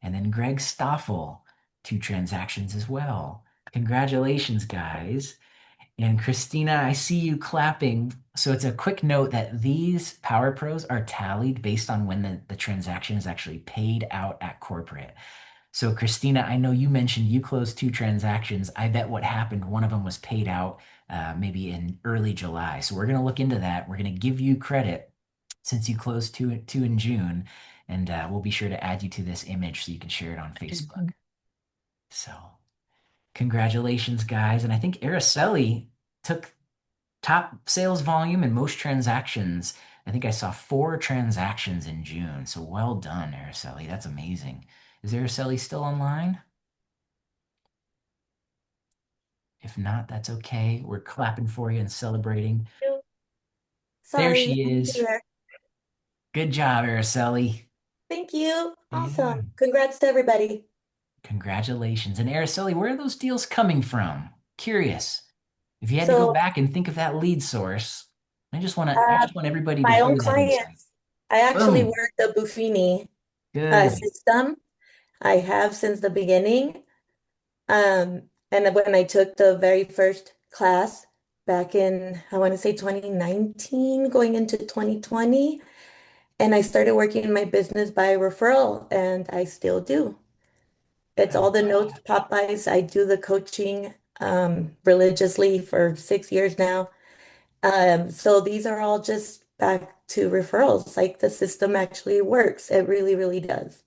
And then Greg Stoffel, 2 transactions as well. Congratulations, guys. And Christina, I see you clapping. So it's a quick note that these Power Pros are tallied based on when the transaction is actually paid out at corporate. So, Christina, I know you mentioned you closed two transactions. I bet what happened, one of them was paid out maybe in early July. So, we're going to look into that. We're going to give you credit since you closed two in June, and we'll be sure to add you to this image so you can share it on Facebook. So, congratulations, guys. And I think Araceli took top sales volume and most transactions. I think I saw 4 transactions in June. So well done, Araceli. That's amazing. Is Araceli still online? If not, that's okay. We're clapping for you and celebrating. There Sorry, she I'm is. here. Good job, Araceli. Thank you. Yeah. Awesome. Congrats to everybody. Congratulations. And Araceli, where are those deals coming from? Curious. If you had to go So, back and think of that lead source, I uh, just want everybody to my own hear that insight. clients, I actually Boom. work the Buffini Good. system. I have since the beginning. And when I took the very first class back in, I want to say 2019, going into 2020, and I started working in my business by referral, and I still do. It's I all the love notes, Popeyes. I do the coaching religiously for 6 years now. So these are all just back to referrals. Like the system actually works. It really, really does.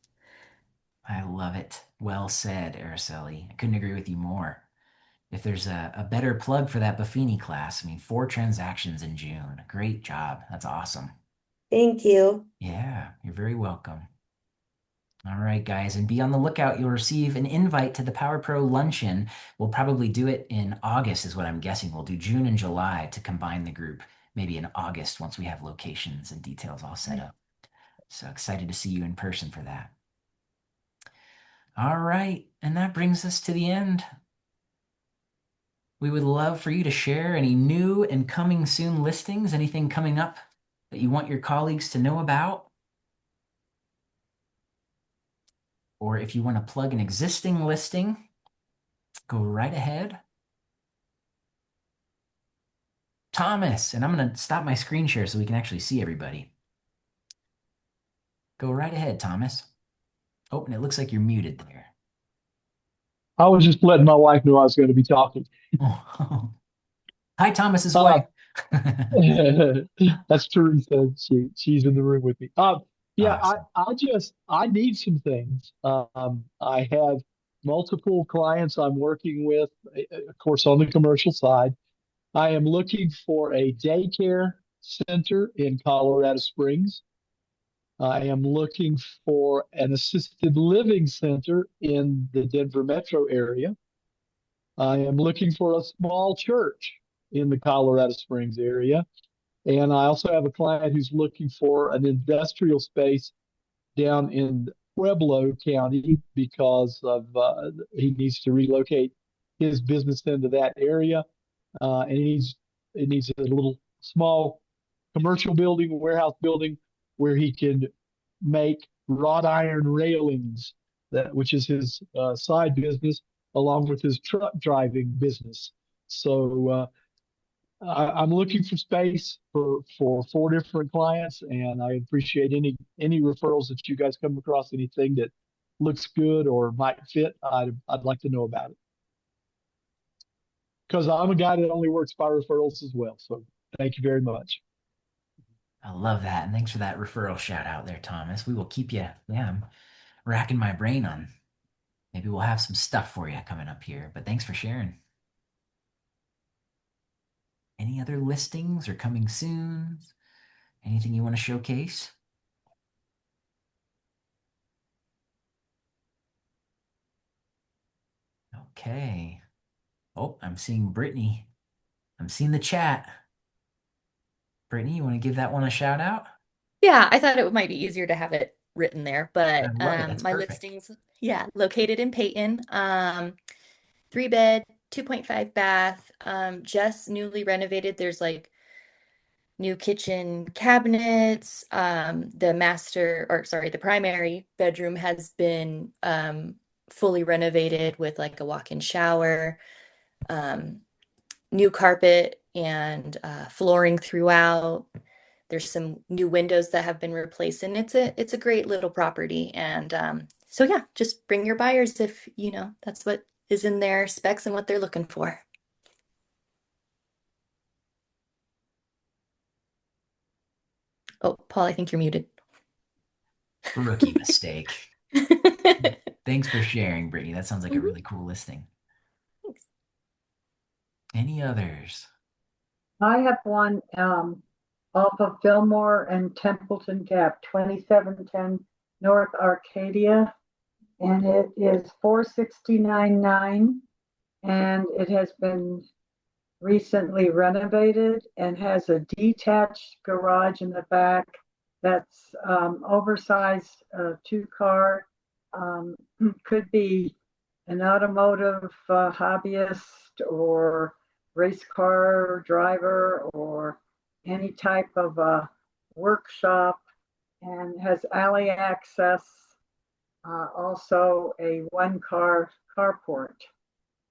I love it. Well said, Araceli. I couldn't agree with you more. If there's a better plug for that Buffini class, I mean, 4 transactions in June. Great job. That's awesome. Thank you. Yeah, you're very welcome. All right, guys, and be on the lookout. You'll receive an invite to the Power Pro luncheon. We'll probably do it in August, is what I'm guessing. We'll do June and July to combine the group, maybe in August once we have locations and details all set up. So excited to see you in person for that. All right, and that brings us to the end. We would love for you to share any new and coming soon listings, anything coming up that you want your colleagues to know about. Or if you want to plug an existing listing, go right ahead. Thomas, and I'm going to stop my screen share so we can actually see everybody. Go right ahead, Thomas. Oh, and it looks like you're muted there. I was just letting my wife know I was going to be talking. Oh. Hi, Thomas's Uh, wife. that's Teresa. She's in the room with me. Yeah, Awesome. I need some things. I have multiple clients I'm working with, of course, on the commercial side. I am looking for a daycare center in Colorado Springs. I am looking for an assisted living center in the Denver metro area. I am looking for a small church in the Colorado Springs area. And I also have a client who's looking for an industrial space down in Pueblo County because of he needs to relocate his business into that area. And he needs a little small commercial building, warehouse building where he can make wrought iron railings, which is his side business, along with his truck driving business. So I'm looking for space for 4 different clients, and I appreciate any referrals that you guys come across. Anything that looks good or might fit, I'd like to know about it because I'm a guy that only works by referrals as well. So thank you very much. I love that. And thanks for that referral shout out there, Thomas. We will keep you. Yeah, I'm racking my brain on. Maybe we'll have some stuff for you coming up here, but thanks for sharing. Any other listings or coming soon? Anything you want to showcase? Okay. Oh, I'm seeing Brittany. I'm seeing the chat. Brittany, you want to give that one a shout out? Yeah, I thought it might be easier to have it written there, I but love it. That's my perfect. listings, yeah, located in Peyton, 3 bed, 2.5 bath, just newly renovated. There's like new kitchen cabinets. The primary bedroom has been fully renovated with like a walk-in shower, um, new carpet and flooring throughout. There's some new windows that have been replaced, and it's a great little property, and So yeah, just bring your buyers if that's what is in their specs and what they're looking for. Oh, Paul, I think you're muted. Rookie mistake. Thanks for sharing, Brittany. That sounds like a really cool listing. Thanks. Any others? I have one off of Fillmore and Templeton Gap, 2710 North Arcadia, and it is 469.9, and it has been recently renovated and has a detached garage in the back that's oversized, two-car, could be an automotive hobbyist or race car driver or any type of workshop, and has alley access, also a one-car carport.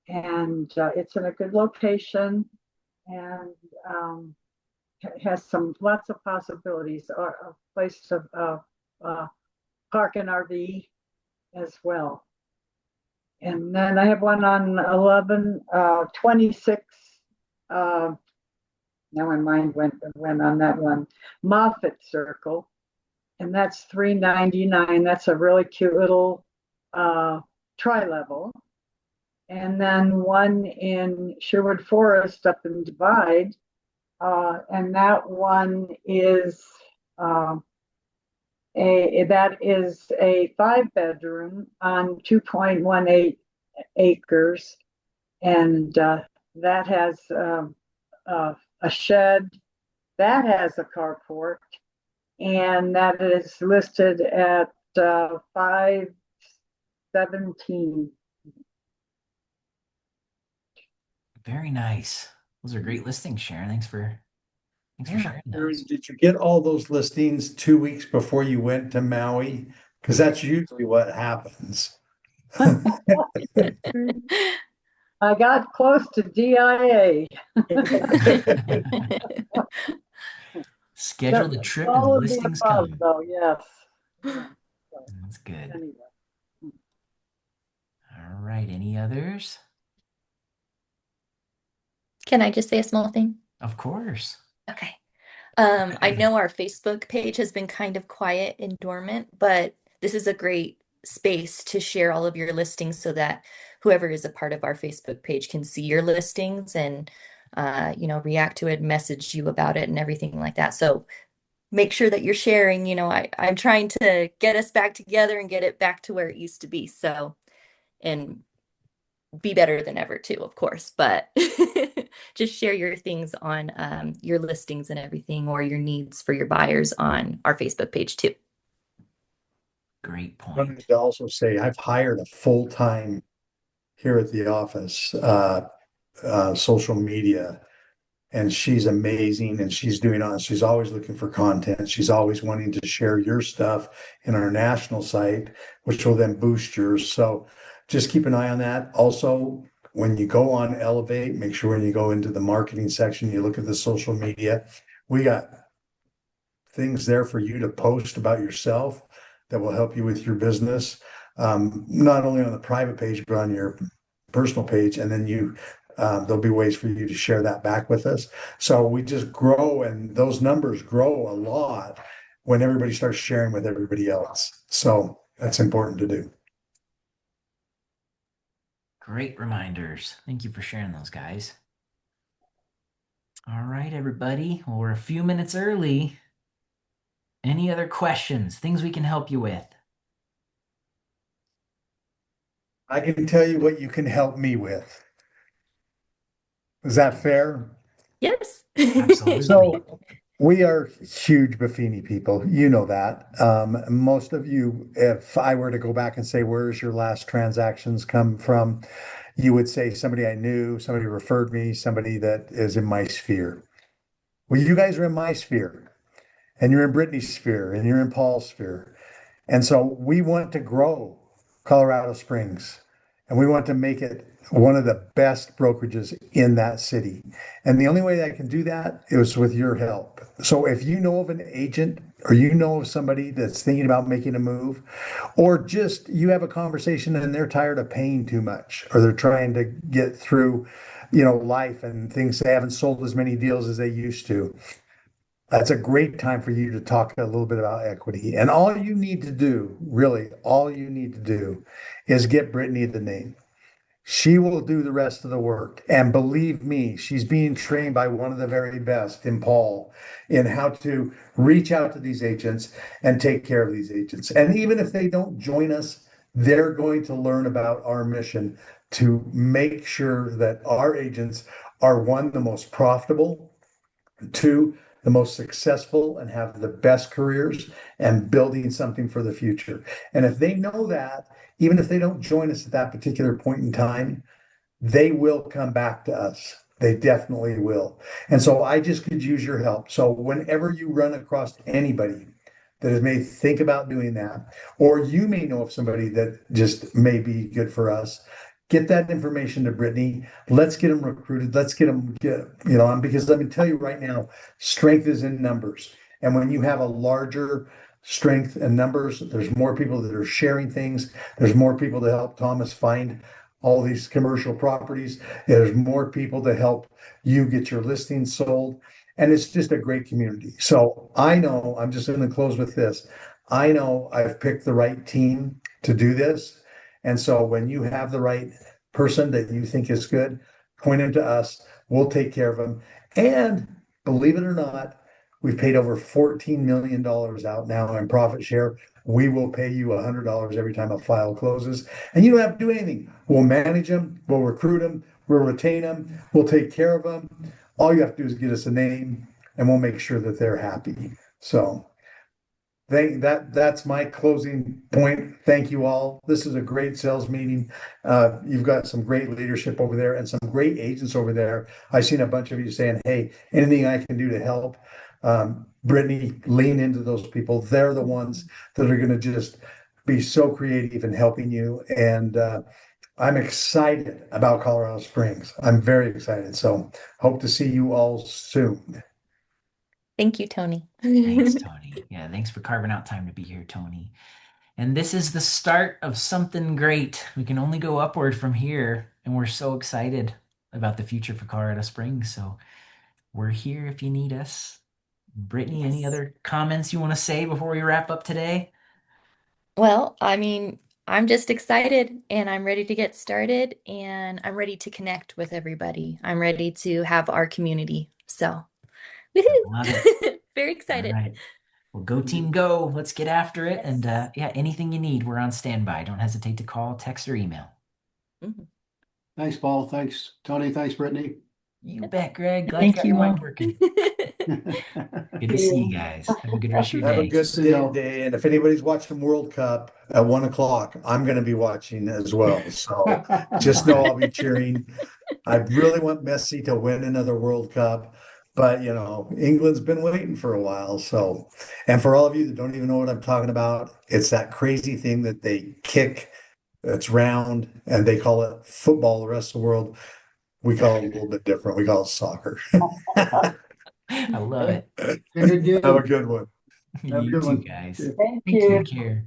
And it's in a good location, and has lots of possibilities, a place to park an RV as well. And then I have one on 1126. Now my mind went on that one. Moffett Circle, and that's 399. That's a really cute little tri-level. And then one in Sherwood Forest up in Divide, and that one is a 5-bedroom on 2.18 acres, and that has a shed, that has a carport, and that is listed at 517. Very nice. Those are great listings, Sharon. Thanks for sharing those. Did you get all those listings 2 weeks before you went to Maui? Because that's usually what happens. I got close to DIA. Schedule the trip and All the of the listings above, come. though, yes. That's good. Anyway. All right. Any others? Can I just say a small thing? Of course. Okay. I know our Facebook page has been kind of quiet and dormant, but this is a great space to share all of your listings so that whoever is a part of our Facebook page can see your listings and react to it, message you about it and everything like that. So make sure that you're sharing. I'm trying to get us back together and get it back to where it used to be. So, and be better than ever too, of course, but just share your things on your listings and everything, or your needs for your buyers on our Facebook page too. Great I wanted point. to also say I've hired a full-time here at the office, social media, and she's amazing, and she's always looking for content. She's always wanting to share your stuff in our national site, which will then boost yours. So just keep an eye on that. Also, when you go on Elevate, make sure when you go into the marketing section, you look at the social media. We got things there for you to post about yourself that will help you with your business, not only on the private page, but on your personal page. And then there'll be ways for you to share that back with us. So we just grow, and those numbers grow a lot when everybody starts sharing with everybody else. So that's important to do. Great reminders. Thank you for sharing those, guys. All right, everybody. Well, we're a few minutes early. Any other questions, things we can help you with? I can tell you what you can help me with. Is that fair? Yes. Absolutely. So we are huge Buffini people. You know that. Most of you, if I were to go back and say, where's your last transactions come from? You would say somebody I knew, somebody referred me, somebody that is in my sphere. Well, you guys are in my sphere, and you're in Brittany's sphere, and you're in Paul's sphere. And so we want to grow Colorado Springs, and we want to make it one of the best brokerages in that city. And the only way that I can do that is with your help. So if you know of an agent or you know of somebody that's thinking about making a move, or just you have a conversation and they're tired of paying too much, or they're trying to get through, life and things, they haven't sold as many deals as they used to. That's a great time for you to talk a little bit about equity. And all you need to do, really, all you need to do is get Brittany the name. She will do the rest of the work. And believe me, she's being trained by one of the very best in Paul in how to reach out to these agents and take care of these agents. And even if they don't join us, they're going to learn about our mission to make sure that our agents are, one, the most profitable, two, the most successful and have the best careers and building something for the future. And if they know that, even if they don't join us at that particular point in time, they will come back to us. They definitely will. And so I just could use your help. So whenever you run across anybody that may think about doing that, or you may know of somebody that just may be good for us, get that information to Brittany. Let's get them recruited. Let's get them, because let me tell you right now, strength is in numbers. And when you have a larger strength and numbers, there's more people that are sharing things. There's more people to help Thomas find all these commercial properties. There's more people to help you get your listings sold. And it's just a great community. So I know, I'm just going to close with this. I know I've picked the right team to do this. And so when you have the right person that you think is good, point them to us. We'll take care of them. And believe it or not, we've paid over $14 million out now in profit share. We will pay you $100 every time a file closes. And you don't have to do anything. We'll manage them. We'll recruit them. We'll retain them. We'll take care of them. All you have to do is get us a name and we'll make sure that they're happy. So that's my closing point. Thank you all. This is a great sales meeting. You've got some great leadership over there and some great agents over there. I've seen a bunch of you saying, hey, anything I can do to help. Brittany, lean into those people. They're the ones that are going to just be so creative in helping you. And I'm excited about Colorado Springs. I'm very excited. So hope to see you all soon. Thank you, Tony. Thanks, Tony. Yeah, thanks for carving out time to be here, Tony. And this is the start of something great. We can only go upward from here. And we're so excited about the future for Colorado Springs. So we're here if you need us. Brittany, any Yes. other comments you want to say before we wrap up today? Well, I mean, I'm just excited and I'm ready to get started and I'm ready to connect with everybody. I'm ready to have our community. So, I love it. woohoo! Very All excited. right. Well, go team, go. Let's get after it. And Yes. yeah, anything you need, we're on standby. Don't hesitate to call, text, or email. Mhm. Thanks, Paul. Thanks, Tony. Thanks, Brittany. You bet, Greg. Glad you Thank got you your mic all. working. Good to see you guys. Have a good rest of your Have a day. good See y'all. day. And if anybody's watching World Cup at 1 o'clock, I'm going to be watching as well. So just know I'll be cheering. I really want Messi to win another World Cup, but England's been waiting for a while. So, and for all of you that don't even know what I'm talking about, it's that crazy thing that they kick that's round and they call it football. The rest of the world, we call it a little bit different. We call it soccer. I love it. Good Have a game. good one. Have a You good too, one. guys. Yeah. Thank Take you. care. Thank you.